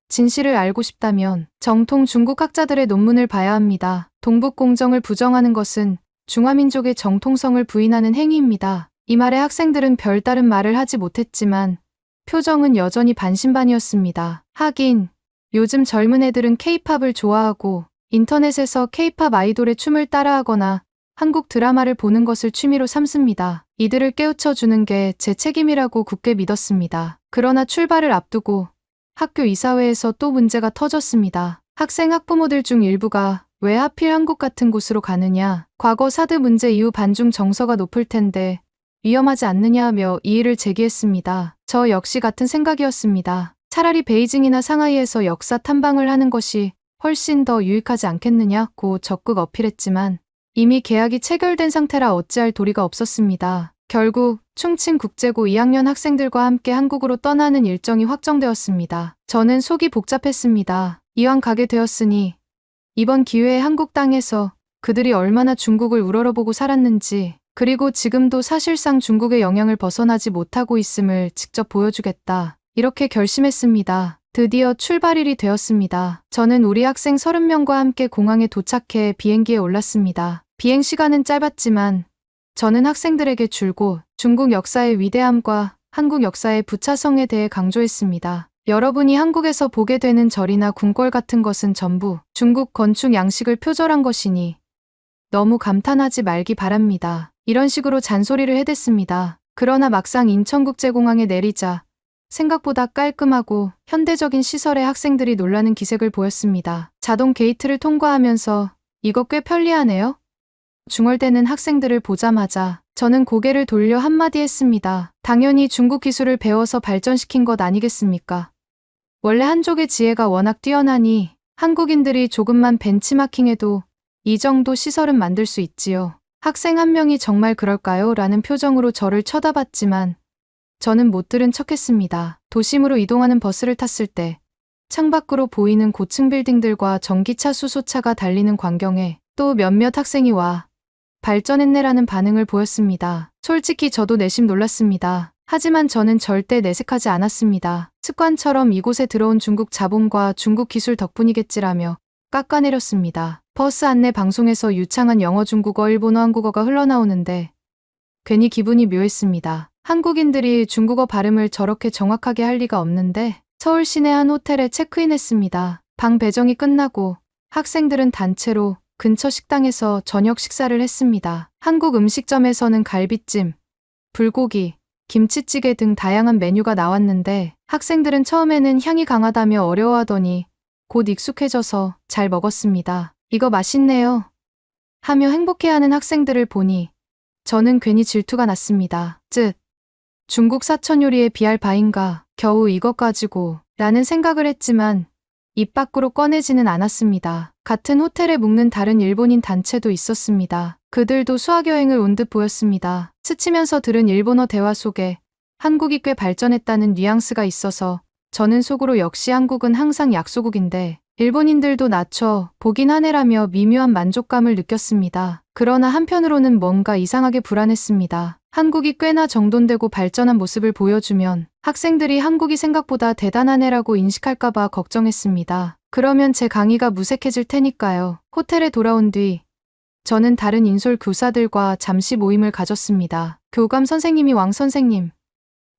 진실을 알고 싶다면 정통 중국 학자들의 논문을 봐야 합니다. 동북공정을 부정하는 것은 중화민족의 정통성을 부인하는 행위입니다. 이 말에 학생들은 별다른 말을 하지 못했지만 표정은 여전히 반신반의였습니다. 하긴 요즘 젊은 애들은 K-팝을 좋아하고 인터넷에서 K-팝 아이돌의 춤을 따라하거나 한국 드라마를 보는 것을 취미로 삼습니다. 이들을 깨우쳐주는 게 제 책임이라고 굳게 믿었습니다. 그러나 출발을 앞두고 학교 이사회에서 또 문제가 터졌습니다. 학생 학부모들 중 일부가 왜 하필 한국 같은 곳으로 가느냐, 과거 사드 문제 이후 반중 정서가 높을 텐데 위험하지 않느냐 하며 이의를 제기했습니다. 저 역시 같은 생각이었습니다. 차라리 베이징이나 상하이에서 역사 탐방을 하는 것이 훨씬 더 유익하지 않겠느냐고 적극 어필했지만 이미 계약이 체결된 상태라 어찌할 도리가 없었습니다. 결국 충칭국제고 2학년 학생들과 함께 한국으로 떠나는 일정이 확정되었습니다. 저는 속이 복잡했습니다. 이왕 가게 되었으니 이번 기회에 한국 땅에서 그들이 얼마나 중국을 우러러보고 살았는지 그리고 지금도 사실상 중국의 영향을 벗어나지 못하고 있음을 직접 보여주겠다. 이렇게 결심했습니다. 드디어 출발일이 되었습니다. 저는 우리 학생 30명과 함께 공항에 도착해 비행기에 올랐습니다. 비행 시간은 짧았지만 저는 학생들에게 줄곧 중국 역사의 위대함과 한국 역사의 부차성에 대해 강조했습니다. 여러분이 한국에서 보게 되는 절이나 궁궐 같은 것은 전부 중국 건축 양식을 표절한 것이니 너무 감탄하지 말기 바랍니다. 이런 식으로 잔소리를 해댔습니다. 그러나 막상 인천국제공항에 내리자 생각보다 깔끔하고 현대적인 시설의 학생들이 놀라는 기색을 보였습니다. 자동 게이트를 통과하면서 이거 꽤 편리하네요. 중얼대는 학생들을 보자마자 저는 고개를 돌려 한마디 했습니다. 당연히 중국 기술을 배워서 발전시킨 것 아니겠습니까? 원래 한족의 지혜가 워낙 뛰어나니 한국인들이 조금만 벤치마킹해도 이 정도 시설은 만들 수 있지요. 학생 한 명이 정말 그럴까요? 라는 표정으로 저를 쳐다봤지만 저는 못 들은 척했습니다. 도심으로 이동하는 버스를 탔을 때 창밖으로 보이는 고층 빌딩들과 전기차 수소차가 달리는 광경에 또 몇몇 학생이 와 발전했네라는 반응을 보였습니다. 솔직히 저도 내심 놀랐습니다. 하지만 저는 절대 내색하지 않았습니다. 습관처럼 이곳에 들어온 중국 자본과 중국 기술 덕분이겠지라며 깎아내렸습니다. 버스 안내 방송에서 유창한 영어, 중국어, 일본어, 한국어가 흘러나오는데 괜히 기분이 묘했습니다. 한국인들이 중국어 발음을 저렇게 정확하게 할 리가 없는데 서울 시내 한 호텔에 체크인했습니다. 방 배정이 끝나고 학생들은 단체로 근처 식당에서 저녁 식사를 했습니다. 한국 음식점에서는 갈비찜, 불고기, 김치찌개 등 다양한 메뉴가 나왔는데 학생들은 처음에는 향이 강하다며 어려워하더니 곧 익숙해져서 잘 먹었습니다. 이거 맛있네요. 하며 행복해하는 학생들을 보니 저는 괜히 질투가 났습니다. 중국 사천 요리에 비할 바인가 겨우 이것 가지고 라는 생각을 했지만 입 밖으로 꺼내지는 않았습니다. 같은 호텔에 묵는 다른 일본인 단체도 있었습니다. 그들도 수학여행을 온 듯 보였습니다. 스치면서 들은 일본어 대화 속에 한국이 꽤 발전했다는 뉘앙스가 있어서 저는 속으로 역시 한국은 항상 약소국인데 일본인들도 낮춰 보긴 하네라며 미묘한 만족감을 느꼈습니다. 그러나 한편으로는 뭔가 이상하게 불안했습니다. 한국이 꽤나 정돈되고 발전한 모습을 보여주면 학생들이 한국이 생각보다 대단하네라고 인식할까봐 걱정했습니다. 그러면 제 강의가 무색해질 테니까요. 호텔에 돌아온 뒤 저는 다른 인솔 교사들과 잠시 모임을 가졌습니다. 교감 선생님이 왕 선생님,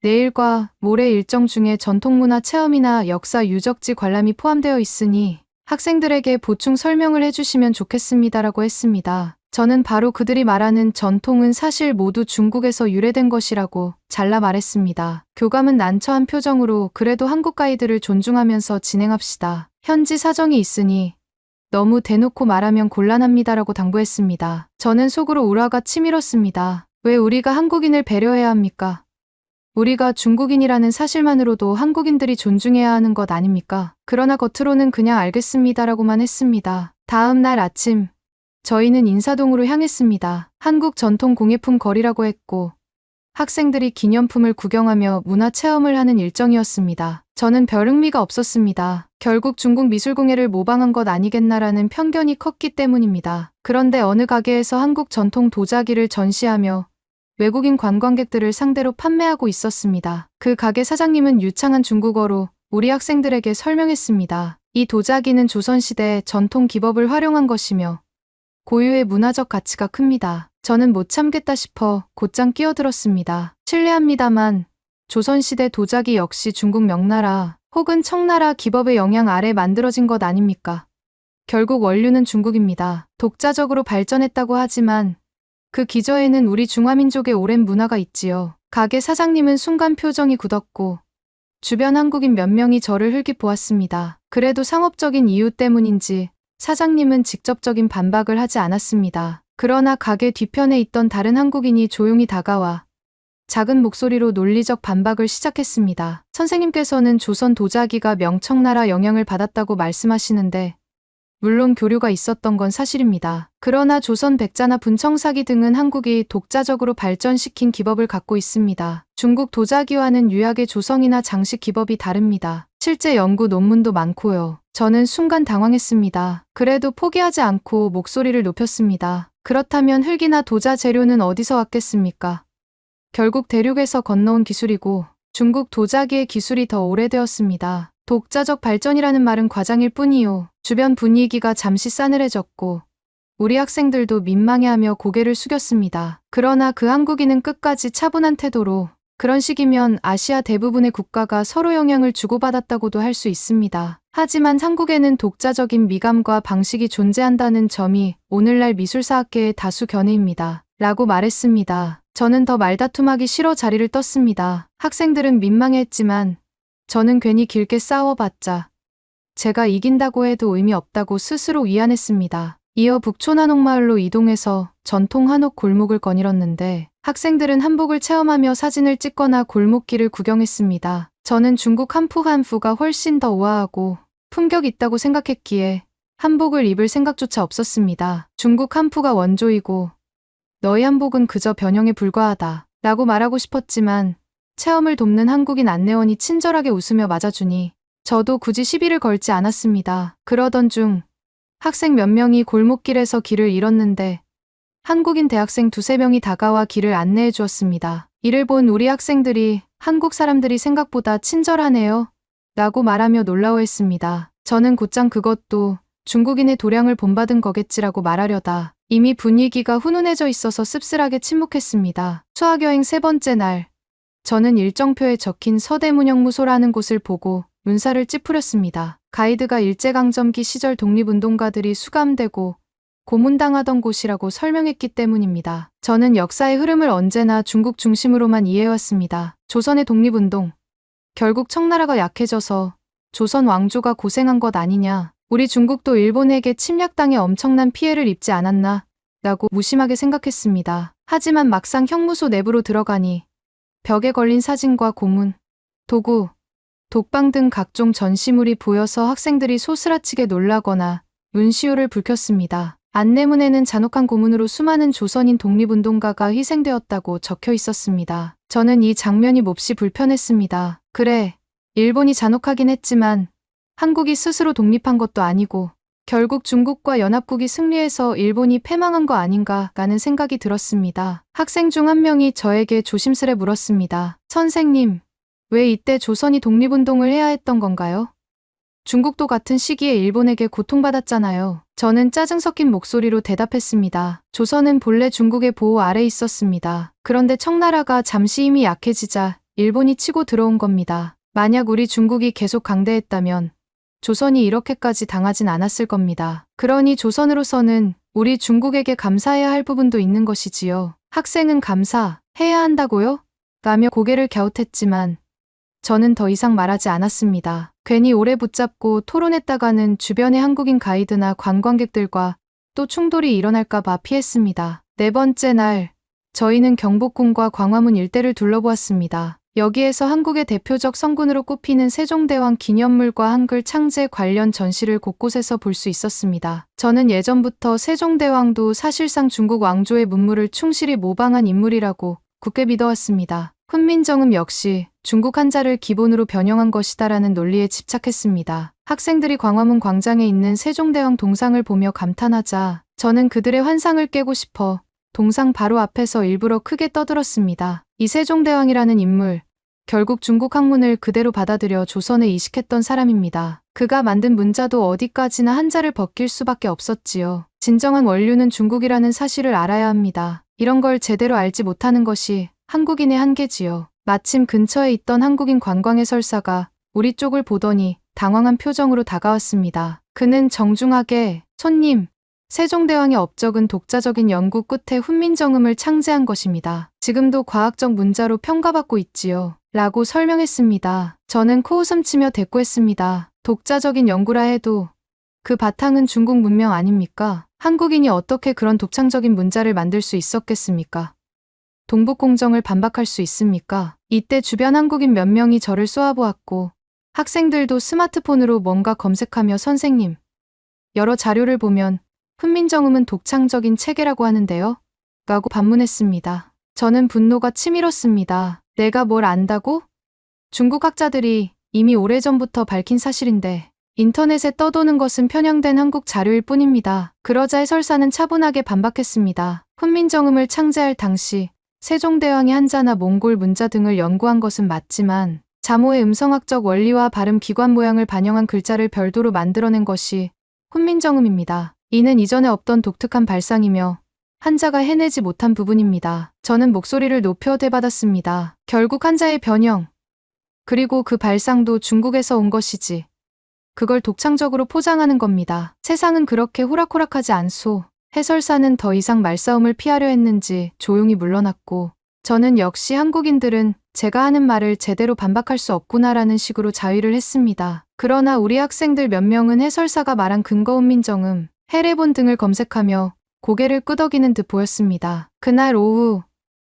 내일과 모레 일정 중에 전통문화 체험이나 역사 유적지 관람이 포함되어 있으니 학생들에게 보충 설명을 해주시면 좋겠습니다라고 했습니다. 저는 바로 그들이 말하는 전통은 사실 모두 중국에서 유래된 것이라고 잘라 말했습니다. 교감은 난처한 표정으로 그래도 한국 가이드를 존중하면서 진행합시다. 현지 사정이 있으니 너무 대놓고 말하면 곤란합니다라고 당부했습니다. 저는 속으로 울화가 치밀었습니다. 왜 우리가 한국인을 배려해야 합니까? 우리가 중국인이라는 사실만으로도 한국인들이 존중해야 하는 것 아닙니까? 그러나 겉으로는 그냥 알겠습니다라고만 했습니다. 다음 날 아침 저희는 인사동으로 향했습니다. 한국 전통 공예품 거리라고 했고 학생들이 기념품을 구경하며 문화체험을 하는 일정이었습니다. 저는 별 흥미가 없었습니다. 결국 중국 미술공예를 모방한 것 아니겠나라는 편견이 컸기 때문입니다. 그런데 어느 가게에서 한국 전통 도자기를 전시하며 외국인 관광객들을 상대로 판매하고 있었습니다. 그 가게 사장님은 유창한 중국어로 우리 학생들에게 설명했습니다. 이 도자기는 조선시대 전통 기법을 활용한 것이며 고유의 문화적 가치가 큽니다. 저는 못 참겠다 싶어 곧장 끼어들었습니다. 실례합니다만 조선시대 도자기 역시 중국 명나라 혹은 청나라 기법의 영향 아래 만들어진 것 아닙니까? 결국 원류는 중국입니다. 독자적으로 발전했다고 하지만 그 기저에는 우리 중화민족의 오랜 문화가 있지요. 가게 사장님은 순간 표정이 굳었고 주변 한국인 몇 명이 저를 흘낏보았습니다. 그래도 상업적인 이유 때문인지 사장님은 직접적인 반박을 하지 않았습니다. 그러나 가게 뒤편에 있던 다른 한국인이 조용히 다가와 작은 목소리로 논리적 반박을 시작했습니다. 선생님께서는 조선 도자기가 명청나라 영향을 받았다고 말씀하시는데 물론 교류가 있었던 건 사실입니다. 그러나 조선 백자나 분청사기 등은 한국이 독자적으로 발전시킨 기법을 갖고 있습니다. 중국 도자기와는 유약의 조성이나 장식 기법이 다릅니다. 실제 연구 논문도 많고요. 저는 순간 당황했습니다. 그래도 포기하지 않고 목소리를 높였습니다. 그렇다면 흙이나 도자 재료는 어디서 왔겠습니까? 결국 대륙에서 건너온 기술이고 중국 도자기의 기술이 더 오래되었습니다. 독자적 발전이라는 말은 과장일 뿐이요. 주변 분위기가 잠시 싸늘해졌고 우리 학생들도 민망해하며 고개를 숙였습니다. 그러나 그 한국인은 끝까지 차분한 태도로 그런 식이면 아시아 대부분의 국가가 서로 영향을 주고받았다고도 할 수 있습니다. 하지만 한국에는 독자적인 미감과 방식이 존재한다는 점이 오늘날 미술사학계의 다수 견해입니다. 라고 말했습니다. 저는 더 말다툼하기 싫어 자리를 떴습니다. 학생들은 민망했지만 저는 괜히 길게 싸워봤자 제가 이긴다고 해도 의미 없다고 스스로 위안했습니다. 이어 북촌 한옥마을로 이동해서 전통 한옥 골목을 거닐었는데 학생들은 한복을 체험하며 사진을 찍거나 골목길을 구경했습니다. 저는 중국 한푸가 훨씬 더 우아하고 품격 있다고 생각했기에 한복을 입을 생각조차 없었습니다. 중국 한푸가 원조이고 너희 한복은 그저 변형에 불과하다 라고 말하고 싶었지만 체험을 돕는 한국인 안내원이 친절하게 웃으며 맞아주니 저도 굳이 시비를 걸지 않았습니다. 그러던 중 학생 몇 명이 골목길에서 길을 잃었는데 한국인 대학생 두세 명이 다가와 길을 안내해 주었습니다. 이를 본 우리 학생들이 한국 사람들이 생각보다 친절하네요 라고 말하며 놀라워했습니다. 저는 곧장 그것도 중국인의 도량을 본받은 거겠지라고 말하려다 이미 분위기가 훈훈해져 있어서 씁쓸하게 침묵했습니다. 수학여행 세 번째 날 저는 일정표에 적힌 서대문형무소라는 곳을 보고 눈살을 찌푸렸습니다. 가이드가 일제강점기 시절 독립운동가들이 수감되고 고문당하던 곳이라고 설명했기 때문입니다. 저는 역사의 흐름을 언제나 중국 중심으로만 이해해왔습니다. 조선의 독립운동. 결국 청나라가 약해져서 조선 왕조가 고생한 것 아니냐. 우리 중국도 일본에게 침략당해 엄청난 피해를 입지 않았나 라고 무심하게 생각했습니다. 하지만 막상 형무소 내부로 들어가니 벽에 걸린 사진과 고문, 도구, 독방 등 각종 전시물이 보여서 학생들이 소스라치게 놀라거나 눈시울을 붉혔습니다. 안내문에는 잔혹한 고문으로 수많은 조선인 독립운동가가 희생되었다고 적혀 있었습니다. 저는 이 장면이 몹시 불편했습니다. 그래, 일본이 잔혹하긴 했지만 한국이 스스로 독립한 것도 아니고 결국 중국과 연합국이 승리해서 일본이 패망한 거 아닌가라는 생각이 들었습니다. 학생 중 한 명이 저에게 조심스레 물었습니다. 선생님, 왜 이때 조선이 독립운동을 해야 했던 건가요? 중국도 같은 시기에 일본에게 고통받았잖아요. 저는 짜증 섞인 목소리로 대답했습니다. 조선은 본래 중국의 보호 아래 있었습니다. 그런데 청나라가 잠시 힘이 약해지자 일본이 치고 들어온 겁니다. 만약 우리 중국이 계속 강대했다면 조선이 이렇게까지 당하진 않았을 겁니다. 그러니 조선으로서는 우리 중국에게 감사해야 할 부분도 있는 것이지요. 학생은 감사해야 한다고요? 라며 고개를 갸웃했지만 저는 더 이상 말하지 않았습니다. 괜히 오래 붙잡고 토론했다가는 주변의 한국인 가이드나 관광객들과 또 충돌이 일어날까봐 피했습니다. 네 번째 날, 저희는 경복궁과 광화문 일대를 둘러보았습니다. 여기에서 한국의 대표적 성군으로 꼽히는 세종대왕 기념물과 한글 창제 관련 전시를 곳곳에서 볼 수 있었습니다. 저는 예전부터 세종대왕도 사실상 중국 왕조의 문물을 충실히 모방한 인물이라고 굳게 믿어왔습니다. 훈민정음 역시 중국 한자를 기본으로 변형한 것이다라는 논리에 집착했습니다. 학생들이 광화문 광장에 있는 세종대왕 동상을 보며 감탄하자 저는 그들의 환상을 깨고 싶어 동상 바로 앞에서 일부러 크게 떠들었습니다. 이 세종대왕이라는 인물, 결국 중국 학문을 그대로 받아들여 조선에 이식했던 사람입니다. 그가 만든 문자도 어디까지나 한자를 벗길 수밖에 없었지요. 진정한 원류는 중국이라는 사실을 알아야 합니다. 이런 걸 제대로 알지 못하는 것이 한국인의 한계지요. 마침 근처에 있던 한국인 관광해설사가 우리 쪽을 보더니 당황한 표정으로 다가왔습니다. 그는 정중하게 손님, 세종대왕의 업적은 독자적인 연구 끝에 훈민정음을 창제한 것입니다. 지금도 과학적 문자로 평가받고 있지요. 라고 설명했습니다. 저는 코웃음치며 대꾸했습니다. 독자적인 연구라 해도 그 바탕은 중국 문명 아닙니까? 한국인이 어떻게 그런 독창적인 문자를 만들 수 있었겠습니까? 동북공정을 반박할 수 있습니까? 이때 주변 한국인 몇 명이 저를 쏘아보았고 학생들도 스마트폰으로 뭔가 검색하며 선생님, 여러 자료를 보면 훈민정음은 독창적인 체계라고 하는데요? 라고 반문했습니다. 저는 분노가 치밀었습니다. 내가 뭘 안다고? 중국 학자들이 이미 오래전부터 밝힌 사실인데 인터넷에 떠도는 것은 편향된 한국 자료일 뿐입니다. 그러자 해설사는 차분하게 반박했습니다. 훈민정음을 창제할 당시 세종대왕이 한자나 몽골 문자 등을 연구한 것은 맞지만 자모의 음성학적 원리와 발음 기관 모양을 반영한 글자를 별도로 만들어낸 것이 훈민정음입니다. 이는 이전에 없던 독특한 발상이며 한자가 해내지 못한 부분입니다. 저는 목소리를 높여 되받았습니다. 결국 한자의 변형, 그리고 그 발상도 중국에서 온 것이지. 그걸 독창적으로 포장하는 겁니다. 세상은 그렇게 호락호락하지 않소. 해설사는 더 이상 말싸움을 피하려 했는지 조용히 물러났고, 저는 역시 한국인들은 제가 하는 말을 제대로 반박할 수 없구나라는 식으로 자위를 했습니다. 그러나 우리 학생들 몇 명은 해설사가 말한 근거 훈민정음, 해례본 등을 검색하며 고개를 끄덕이는 듯 보였습니다. 그날 오후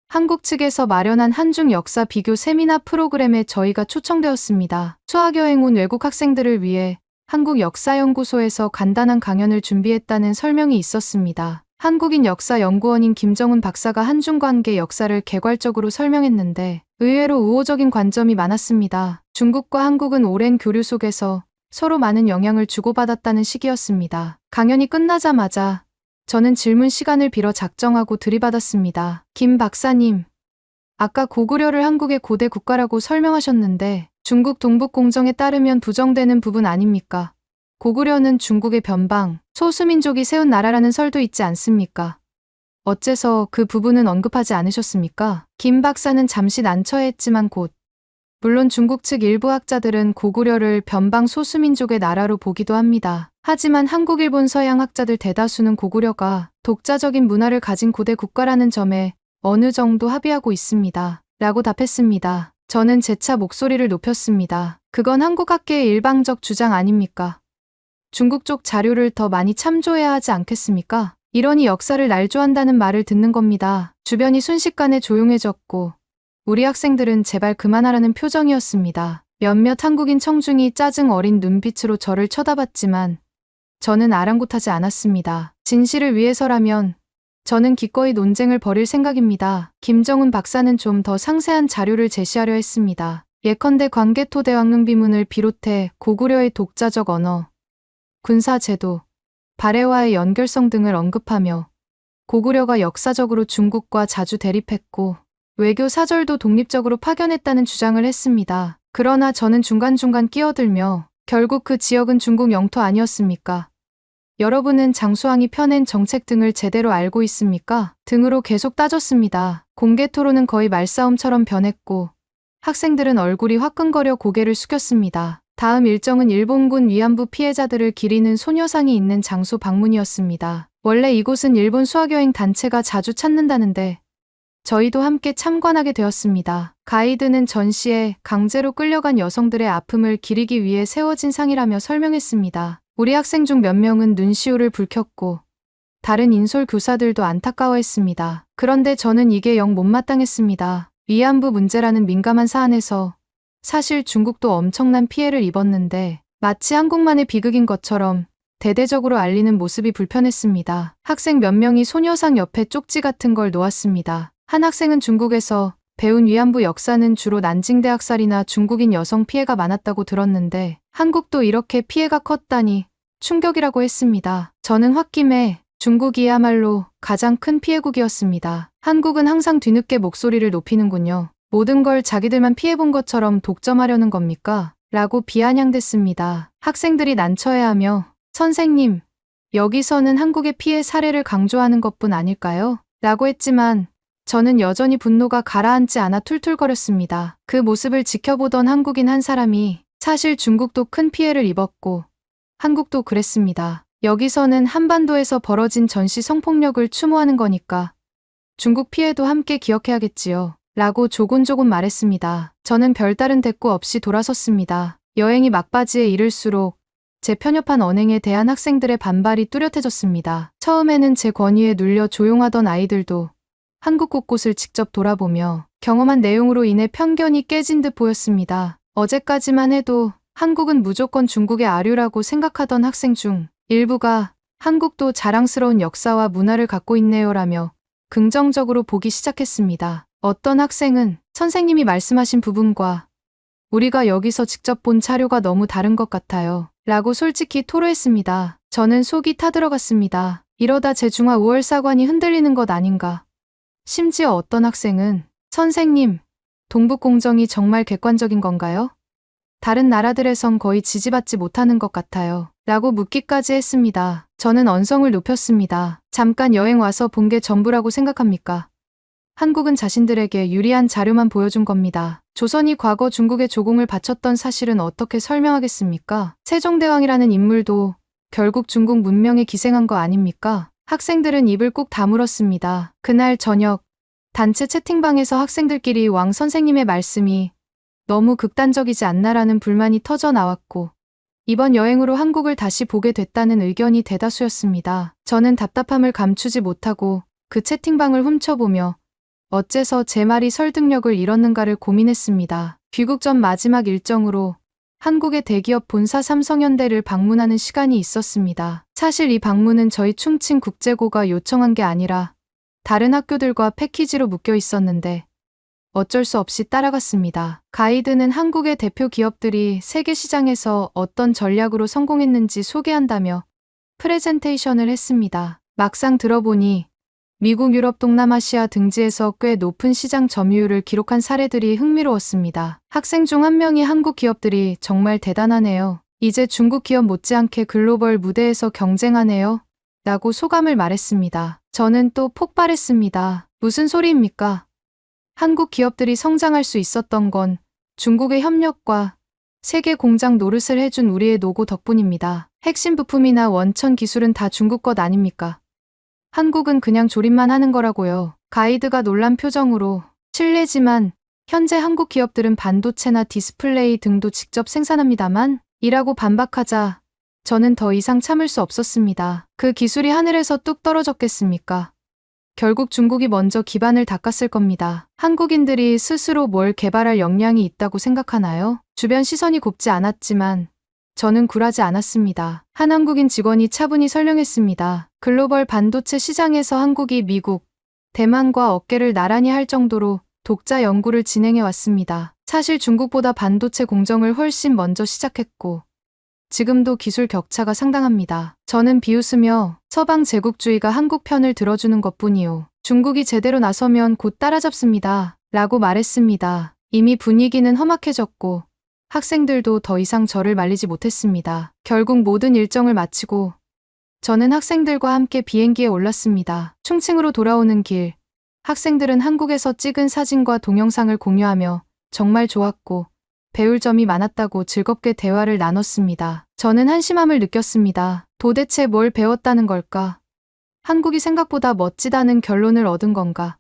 한국 측에서 마련한 한중 역사 비교 세미나 프로그램에 저희가 초청되었습니다. 수학여행 온 외국 학생들을 위해 한국역사연구소에서 간단한 강연을 준비했다는 설명이 있었습니다. 한국인 역사연구원인 김정훈 박사가 한중관계 역사를 개괄적으로 설명했는데 의외로 우호적인 관점이 많았습니다. 중국과 한국은 오랜 교류 속에서 서로 많은 영향을 주고받았다는 시기였습니다. 강연이 끝나자마자 저는 질문 시간을 빌어 작정하고 들이받았습니다. 김 박사님, 아까 고구려를 한국의 고대 국가라고 설명하셨는데 중국 동북공정에 따르면 부정되는 부분 아닙니까? 고구려는 중국의 변방, 소수민족이 세운 나라라는 설도 있지 않습니까? 어째서 그 부분은 언급하지 않으셨습니까? 김 박사는 잠시 난처해했지만 곧 물론 중국 측 일부 학자들은 고구려를 변방 소수민족의 나라로 보기도 합니다. 하지만 한국, 일본, 서양 학자들 대다수는 고구려가 독자적인 문화를 가진 고대 국가라는 점에 어느 정도 합의하고 있습니다. 라고 답했습니다. 저는 재차 목소리를 높였습니다. 그건 한국학계의 일방적 주장 아닙니까? 중국 쪽 자료를 더 많이 참조해야 하지 않겠습니까? 이러니 역사를 날조한다는 말을 듣는 겁니다. 주변이 순식간에 조용해졌고 우리 학생들은 제발 그만하라는 표정이었습니다. 몇몇 한국인 청중이 짜증 어린 눈빛으로 저를 쳐다봤지만 저는 아랑곳하지 않았습니다. 진실을 위해서라면 저는 기꺼이 논쟁을 벌일 생각입니다. 김정훈 박사는 좀 더 상세한 자료를 제시하려 했습니다. 예컨대 광개토대왕릉비문을 비롯해 고구려의 독자적 언어, 군사제도, 발해와의 연결성 등을 언급하며 고구려가 역사적으로 중국과 자주 대립했고 외교 사절도 독립적으로 파견했다는 주장을 했습니다. 그러나 저는 중간중간 끼어들며 결국 그 지역은 중국 영토 아니었습니까? 여러분은 장수왕이 펴낸 정책 등을 제대로 알고 있습니까? 등으로 계속 따졌습니다. 공개 토론은 거의 말싸움처럼 변했고 학생들은 얼굴이 화끈거려 고개를 숙였습니다. 다음 일정은 일본군 위안부 피해자들을 기리는 소녀상이 있는 장소 방문이었습니다. 원래 이곳은 일본 수학여행 단체가 자주 찾는다는데 저희도 함께 참관하게 되었습니다. 가이드는 전시에 강제로 끌려간 여성들의 아픔을 기리기 위해 세워진 상이라며 설명했습니다. 우리 학생 중 몇 명은 눈시울을 붉혔고 다른 인솔 교사들도 안타까워했습니다. 그런데 저는 이게 영 못마땅했습니다. 위안부 문제라는 민감한 사안에서 사실 중국도 엄청난 피해를 입었는데 마치 한국만의 비극인 것처럼 대대적으로 알리는 모습이 불편했습니다. 학생 몇 명이 소녀상 옆에 쪽지 같은 걸 놓았습니다. 한 학생은 중국에서 배운 위안부 역사는 주로 난징대학살이나 중국인 여성 피해가 많았다고 들었는데 한국도 이렇게 피해가 컸다니 충격이라고 했습니다. 저는 홧김에 중국이야말로 가장 큰 피해국이었습니다. 한국은 항상 뒤늦게 목소리를 높이는군요. 모든 걸 자기들만 피해본 것처럼 독점하려는 겁니까? 라고 비아냥댔습니다. 학생들이 난처해하며 선생님, 여기서는 한국의 피해 사례를 강조하는 것뿐 아닐까요? 라고 했지만 저는 여전히 분노가 가라앉지 않아 툴툴거렸습니다. 그 모습을 지켜보던 한국인 한 사람이 사실 중국도 큰 피해를 입었고 한국도 그랬습니다. 여기서는 한반도에서 벌어진 전시 성폭력을 추모하는 거니까 중국 피해도 함께 기억해야겠지요. 라고 조곤조곤 말했습니다. 저는 별다른 대꾸 없이 돌아섰습니다. 여행이 막바지에 이를수록 제 편협한 언행에 대한 학생들의 반발이 뚜렷해졌습니다. 처음에는 제 권위에 눌려 조용하던 아이들도 한국 곳곳을 직접 돌아보며 경험한 내용으로 인해 편견이 깨진 듯 보였습니다. 어제까지만 해도 한국은 무조건 중국의 아류라고 생각하던 학생 중 일부가 한국도 자랑스러운 역사와 문화를 갖고 있네요라며 긍정적으로 보기 시작했습니다. 어떤 학생은 선생님이 말씀하신 부분과 우리가 여기서 직접 본 자료가 너무 다른 것 같아요. 라고 솔직히 토로했습니다. 저는 속이 타들어갔습니다. 이러다 제 중화 5월 사관이 흔들리는 것 아닌가. 심지어 어떤 학생은 선생님, 동북공정이 정말 객관적인 건가요? 다른 나라들에선 거의 지지받지 못하는 것 같아요. 라고 묻기까지 했습니다. 저는 언성을 높였습니다. 잠깐 여행 와서 본 게 전부라고 생각합니까? 한국은 자신들에게 유리한 자료만 보여준 겁니다. 조선이 과거 중국에 조공을 바쳤던 사실은 어떻게 설명하겠습니까? 세종대왕이라는 인물도 결국 중국 문명에 기생한 거 아닙니까? 학생들은 입을 꾹 다물었습니다. 그날 저녁, 단체 채팅방에서 학생들끼리 왕 선생님의 말씀이 너무 극단적이지 않나라는 불만이 터져 나왔고, 이번 여행으로 한국을 다시 보게 됐다는 의견이 대다수였습니다. 저는 답답함을 감추지 못하고 그 채팅방을 훔쳐보며 어째서 제 말이 설득력을 잃었는가를 고민했습니다. 귀국 전 마지막 일정으로 한국의 대기업 본사 삼성현대를 방문하는 시간이 있었습니다. 사실 이 방문은 저희 충칭국제고가 요청한 게 아니라 다른 학교들과 패키지로 묶여 있었는데 어쩔 수 없이 따라갔습니다. 가이드는 한국의 대표 기업들이 세계 시장에서 어떤 전략으로 성공했는지 소개한다며 프레젠테이션을 했습니다. 막상 들어보니 미국, 유럽, 동남아시아 등지에서 꽤 높은 시장 점유율을 기록한 사례들이 흥미로웠습니다. 학생 중 한 명이 한국 기업들이 정말 대단하네요. 이제 중국 기업 못지않게 글로벌 무대에서 경쟁하네요. 라고 소감을 말했습니다. 저는 또 폭발했습니다. 무슨 소리입니까? 한국 기업들이 성장할 수 있었던 건 중국의 협력과 세계 공장 노릇을 해준 우리의 노고 덕분입니다. 핵심 부품이나 원천 기술은 다 중국 것 아닙니까? 한국은 그냥 조립만 하는 거라고요. 가이드가 놀란 표정으로 실례지만 현재 한국 기업들은 반도체나 디스플레이 등도 직접 생산합니다만 이라고 반박하자 저는 더 이상 참을 수 없었습니다. 그 기술이 하늘에서 뚝 떨어졌겠습니까? 결국 중국이 먼저 기반을 닦았을 겁니다. 한국인들이 스스로 뭘 개발할 역량이 있다고 생각하나요? 주변 시선이 곱지 않았지만 저는 굴하지 않았습니다. 한 한국인 직원이 차분히 설명했습니다. 글로벌 반도체 시장에서 한국이 미국, 대만과 어깨를 나란히 할 정도로 독자 연구를 진행해 왔습니다. 사실 중국보다 반도체 공정을 훨씬 먼저 시작했고 지금도 기술 격차가 상당합니다. 저는 비웃으며 서방 제국주의가 한국 편을 들어주는 것뿐이요. 중국이 제대로 나서면 곧 따라잡습니다. 라고 말했습니다. 이미 분위기는 험악해졌고 학생들도 더 이상 저를 말리지 못했습니다. 결국 모든 일정을 마치고 저는 학생들과 함께 비행기에 올랐습니다. 충칭으로 돌아오는 길, 학생들은 한국에서 찍은 사진과 동영상을 공유하며 정말 좋았고 배울 점이 많았다고 즐겁게 대화를 나눴습니다. 저는 한심함을 느꼈습니다. 도대체 뭘 배웠다는 걸까? 한국이 생각보다 멋지다는 결론을 얻은 건가?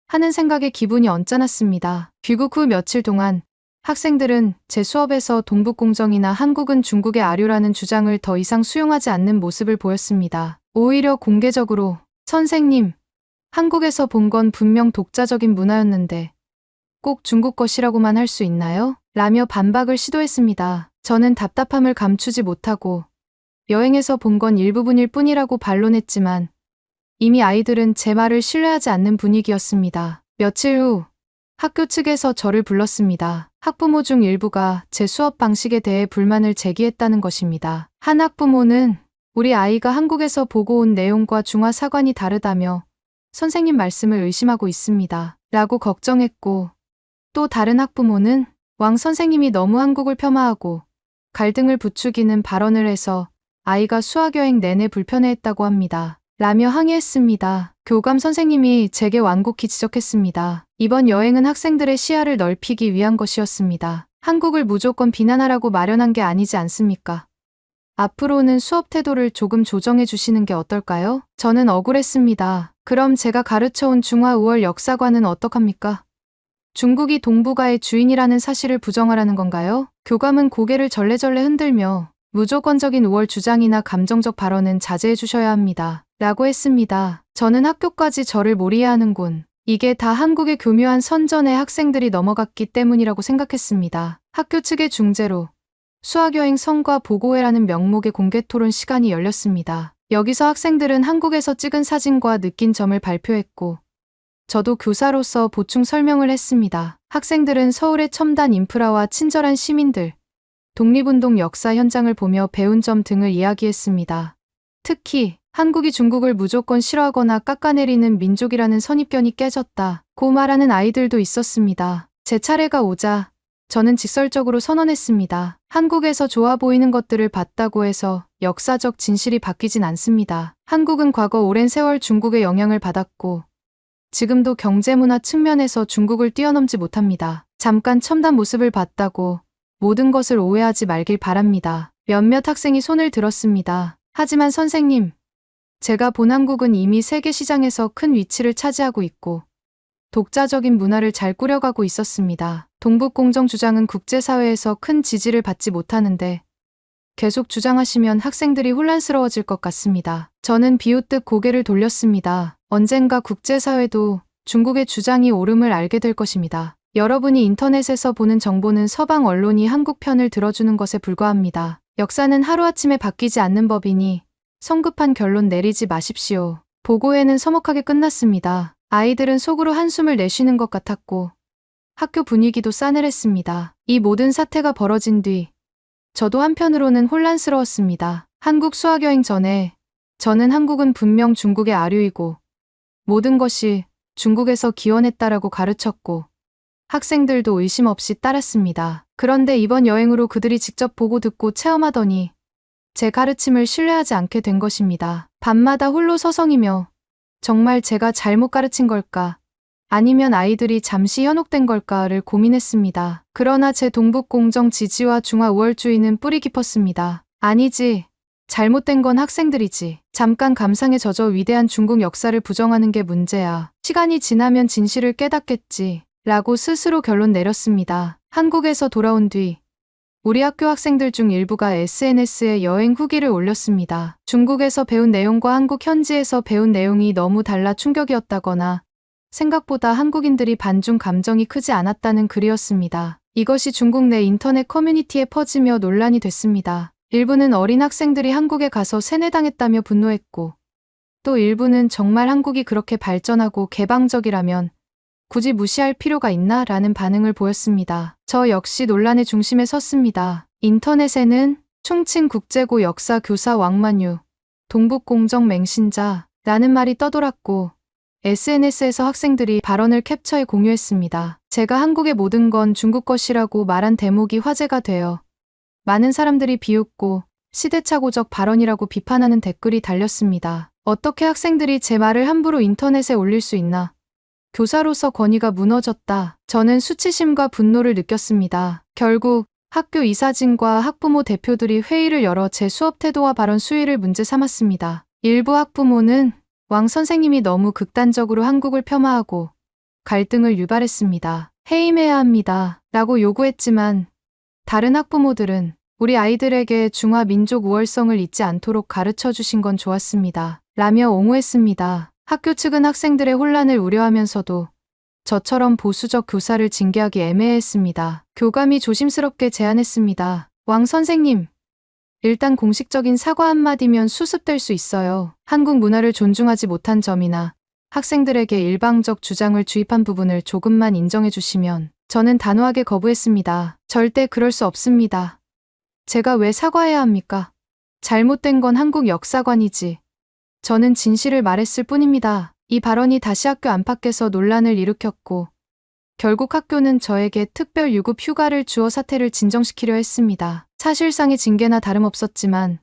하는 생각에 기분이 언짢았습니다. 귀국 후 며칠 동안 학생들은 제 수업에서 동북공정이나 한국은 중국의 아류라는 주장을 더 이상 수용하지 않는 모습을 보였습니다. 오히려 공개적으로 선생님, 한국에서 본 건 분명 독자적인 문화였는데 꼭 중국 것이라고만 할 수 있나요? 라며 반박을 시도했습니다. 저는 답답함을 감추지 못하고 여행에서 본 건 일부분일 뿐이라고 반론했지만 이미 아이들은 제 말을 신뢰하지 않는 분위기였습니다. 며칠 후 학교 측에서 저를 불렀습니다. 학부모 중 일부가 제 수업 방식에 대해 불만을 제기했다는 것입니다. 한 학부모는 우리 아이가 한국에서 보고 온 내용과 중화 사관이 다르다며 선생님 말씀을 의심하고 있습니다. 라고 걱정했고 또 다른 학부모는 왕 선생님이 너무 한국을 폄하하고 갈등을 부추기는 발언을 해서 아이가 수학여행 내내 불편해했다고 합니다. 라며 항의했습니다. 교감 선생님이 제게 완곡히 지적했습니다. 이번 여행은 학생들의 시야를 넓히기 위한 것이었습니다. 한국을 무조건 비난하라고 마련한 게 아니지 않습니까? 앞으로는 수업 태도를 조금 조정해 주시는 게 어떨까요? 저는 억울했습니다. 그럼 제가 가르쳐온 중화 5월 역사관은 어떡합니까? 중국이 동북아의 주인이라는 사실을 부정하라는 건가요? 교감은 고개를 절레절레 흔들며 무조건적인 5월 주장이나 감정적 발언은 자제해 주셔야 합니다. 라고 했습니다. 저는 학교까지 저를 몰이해하는군. 이게 다 한국의 교묘한 선전에 학생들이 넘어갔기 때문이라고 생각했습니다. 학교 측의 중재로 수학여행 성과 보고회라는 명목의 공개토론 시간이 열렸습니다. 여기서 학생들은 한국에서 찍은 사진과 느낀 점을 발표했고 저도 교사로서 보충 설명을 했습니다. 학생들은 서울의 첨단 인프라와 친절한 시민들, 독립운동 역사 현장을 보며 배운 점 등을 이야기했습니다. 특히 한국이 중국을 무조건 싫어하거나 깎아내리는 민족이라는 선입견이 깨졌다 고 말하는 아이들도 있었습니다. 제 차례가 오자 저는 직설적으로 선언했습니다. 한국에서 좋아 보이는 것들을 봤다고 해서 역사적 진실이 바뀌진 않습니다. 한국은 과거 오랜 세월 중국의 영향을 받았고 지금도 경제문화 측면에서 중국을 뛰어넘지 못합니다. 잠깐 첨단 모습을 봤다고 모든 것을 오해하지 말길 바랍니다. 몇몇 학생이 손을 들었습니다. 하지만 선생님, 제가 본 한국은 이미 세계 시장에서 큰 위치를 차지하고 있고 독자적인 문화를 잘 꾸려가고 있었습니다. 동북공정 주장은 국제사회에서 큰 지지를 받지 못하는데 계속 주장하시면 학생들이 혼란스러워질 것 같습니다. 저는 비웃듯 고개를 돌렸습니다. 언젠가 국제사회도 중국의 주장이 옳음을 알게 될 것입니다. 여러분이 인터넷에서 보는 정보는 서방 언론이 한국 편을 들어주는 것에 불과합니다. 역사는 하루아침에 바뀌지 않는 법이니 성급한 결론 내리지 마십시오. 보고회는 서먹하게 끝났습니다. 아이들은 속으로 한숨을 내쉬는 것 같았고 학교 분위기도 싸늘했습니다. 이 모든 사태가 벌어진 뒤 저도 한편으로는 혼란스러웠습니다. 한국 수학여행 전에 저는 한국은 분명 중국의 아류이고 모든 것이 중국에서 기원했다라고 가르쳤고 학생들도 의심 없이 따랐습니다. 그런데 이번 여행으로 그들이 직접 보고 듣고 체험하더니 제 가르침을 신뢰하지 않게 된 것입니다. 밤마다 홀로 서성이며 정말 제가 잘못 가르친 걸까? 아니면 아이들이 잠시 현혹된 걸까를 고민했습니다. 그러나 제 동북공정 지지와 중화 우월주의는 뿌리 깊었습니다. 아니지. 잘못된 건 학생들이지. 잠깐 감상에 젖어 위대한 중국 역사를 부정하는 게 문제야. 시간이 지나면 진실을 깨닫겠지. 라고 스스로 결론 내렸습니다. 한국에서 돌아온 뒤 우리 학교 학생들 중 일부가 SNS에 여행 후기를 올렸습니다. 중국에서 배운 내용과 한국 현지에서 배운 내용이 너무 달라 충격이었다거나 생각보다 한국인들이 반중 감정이 크지 않았다는 글이었습니다. 이것이 중국 내 인터넷 커뮤니티에 퍼지며 논란이 됐습니다. 일부는 어린 학생들이 한국에 가서 세뇌당했다며 분노했고 또 일부는 정말 한국이 그렇게 발전하고 개방적이라면 굳이 무시할 필요가 있나? 라는 반응을 보였습니다. 저 역시 논란의 중심에 섰습니다. 인터넷에는 충칭국제고 역사 교사 왕만유, 동북공정 맹신자 라는 말이 떠돌았고 SNS에서 학생들이 발언을 캡처해 공유했습니다. 제가 한국의 모든 건 중국 것이라고 말한 대목이 화제가 되어 많은 사람들이 비웃고 시대착오적 발언이라고 비판하는 댓글이 달렸습니다. 어떻게 학생들이 제 말을 함부로 인터넷에 올릴 수 있나? 교사로서 권위가 무너졌다. 저는 수치심과 분노를 느꼈습니다. 결국 학교 이사진과 학부모 대표들이 회의를 열어 제 수업 태도와 발언 수위를 문제 삼았습니다. 일부 학부모는 왕 선생님이 너무 극단적으로 한국을 폄하하고 갈등을 유발했습니다. 해임해야 합니다. 라고 요구했지만 다른 학부모들은 우리 아이들에게 중화 민족 우월성을 잊지 않도록 가르쳐 주신 건 좋았습니다. 라며 옹호했습니다. 학교 측은 학생들의 혼란을 우려하면서도 저처럼 보수적 교사를 징계하기 애매했습니다. 교감이 조심스럽게 제안했습니다. 왕 선생님, 일단 공식적인 사과 한마디면 수습될 수 있어요. 한국 문화를 존중하지 못한 점이나 학생들에게 일방적 주장을 주입한 부분을 조금만 인정해 주시면 저는 단호하게 거부했습니다. 절대 그럴 수 없습니다. 제가 왜 사과해야 합니까? 잘못된 건 한국 역사관이지. 저는 진실을 말했을 뿐입니다. 이 발언이 다시 학교 안팎에서 논란을 일으켰고 결국 학교는 저에게 특별 유급 휴가를 주어 사태를 진정시키려 했습니다. 사실상의 징계나 다름없었지만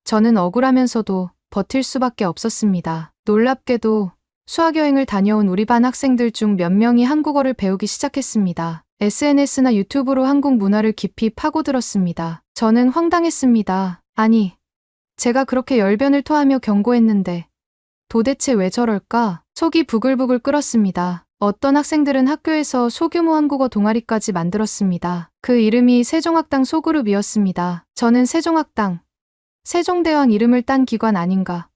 저는 억울하면서도 버틸 수밖에 없었습니다. 놀랍게도 수학여행을 다녀온 우리 반 학생들 중 몇 명이 한국어를 배우기 시작했습니다. SNS나 유튜브로 한국 문화를 깊이 파고들었습니다. 저는 황당했습니다. 아니, 제가 그렇게 열변을 토하며 경고했는데 도대체 왜 저럴까? 속이 부글부글 끓었습니다. 어떤 학생들은 학교에서 소규모 한국어 동아리까지 만들었습니다. 그 이름이 세종학당 소그룹이었습니다. 저는 세종학당, 세종대왕 이름을 딴 기관 아닌가?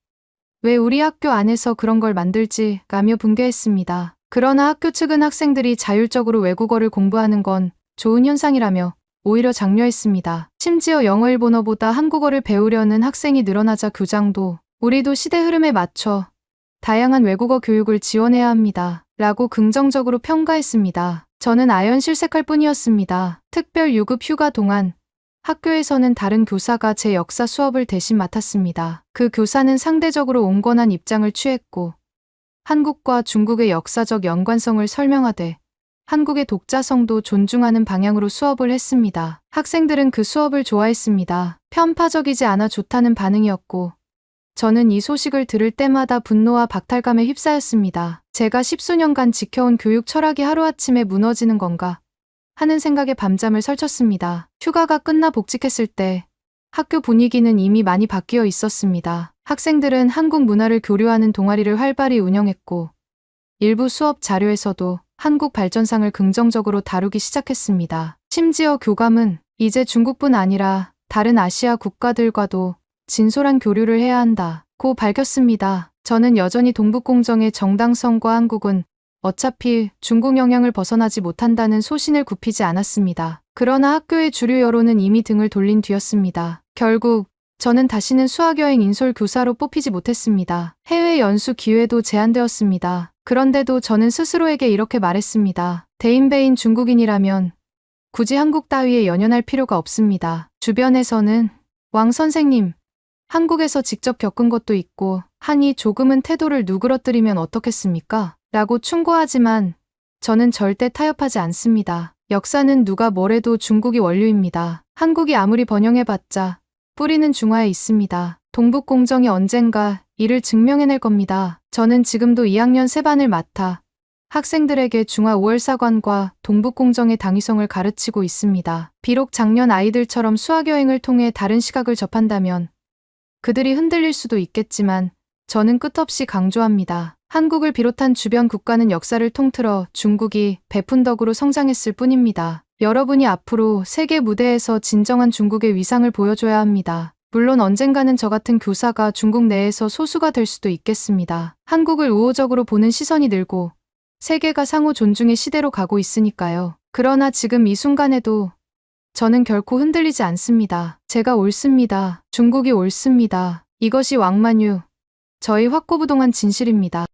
왜 우리 학교 안에서 그런 걸 만들지? 라며 분개했습니다. 그러나 학교 측은 학생들이 자율적으로 외국어를 공부하는 건 좋은 현상이라며 오히려 장려했습니다. 심지어 영어 일본어보다 한국어를 배우려는 학생이 늘어나자 교장도 우리도 시대 흐름에 맞춰 다양한 외국어 교육을 지원해야 합니다. 라고 긍정적으로 평가했습니다. 저는 아연실색할 뿐이었습니다. 특별 유급 휴가 동안 학교에서는 다른 교사가 제 역사 수업을 대신 맡았습니다. 그 교사는 상대적으로 온건한 입장을 취했고 한국과 중국의 역사적 연관성을 설명하되 한국의 독자성도 존중하는 방향으로 수업을 했습니다. 학생들은 그 수업을 좋아했습니다. 편파적이지 않아 좋다는 반응이었고 저는 이 소식을 들을 때마다 분노와 박탈감에 휩싸였습니다. 제가 십수년간 지켜온 교육 철학이 하루아침에 무너지는 건가 하는 생각에 밤잠을 설쳤습니다. 휴가가 끝나 복직했을 때 학교 분위기는 이미 많이 바뀌어 있었습니다. 학생들은 한국 문화를 교류하는 동아리를 활발히 운영했고 일부 수업 자료에서도 한국 발전상을 긍정적으로 다루기 시작했습니다. 심지어 교감은 이제 중국뿐 아니라 다른 아시아 국가들과도 진솔한 교류를 해야 한다고 밝혔습니다. 저는 여전히 동북공정의 정당성과 한국은 어차피 중국 영향을 벗어나지 못한다는 소신을 굽히지 않았습니다. 그러나 학교의 주류 여론은 이미 등을 돌린 뒤였습니다. 결국 저는 다시는 수학여행 인솔 교사로 뽑히지 못했습니다. 해외 연수 기회도 제한되었습니다. 그런데도 저는 스스로에게 이렇게 말했습니다. 대인배인 중국인이라면 굳이 한국 따위에 연연할 필요가 없습니다. 주변에서는 왕 선생님, 한국에서 직접 겪은 것도 있고 하니 조금은 태도를 누그러뜨리면 어떻겠습니까? 라고 충고하지만 저는 절대 타협하지 않습니다. 역사는 누가 뭐래도 중국이 원류입니다. 한국이 아무리 번영해봤자 뿌리는 중화에 있습니다. 동북공정이 언젠가 이를 증명해낼 겁니다. 저는 지금도 2학년 3반을 맡아 학생들에게 중화 5월사관과 동북공정의 당위성을 가르치고 있습니다. 비록 작년 아이들처럼 수학여행을 통해 다른 시각을 접한다면 그들이 흔들릴 수도 있겠지만 저는 끝없이 강조합니다. 한국을 비롯한 주변 국가는 역사를 통틀어 중국이 베푼 덕으로 성장했을 뿐입니다. 여러분이 앞으로 세계 무대에서 진정한 중국의 위상을 보여줘야 합니다. 물론 언젠가는 저 같은 교사가 중국 내에서 소수가 될 수도 있겠습니다. 한국을 우호적으로 보는 시선이 늘고 세계가 상호 존중의 시대로 가고 있으니까요. 그러나 지금 이 순간에도 저는 결코 흔들리지 않습니다. 제가 옳습니다. 중국이 옳습니다. 이것이 왕만유, 저희 확고부동한 진실입니다.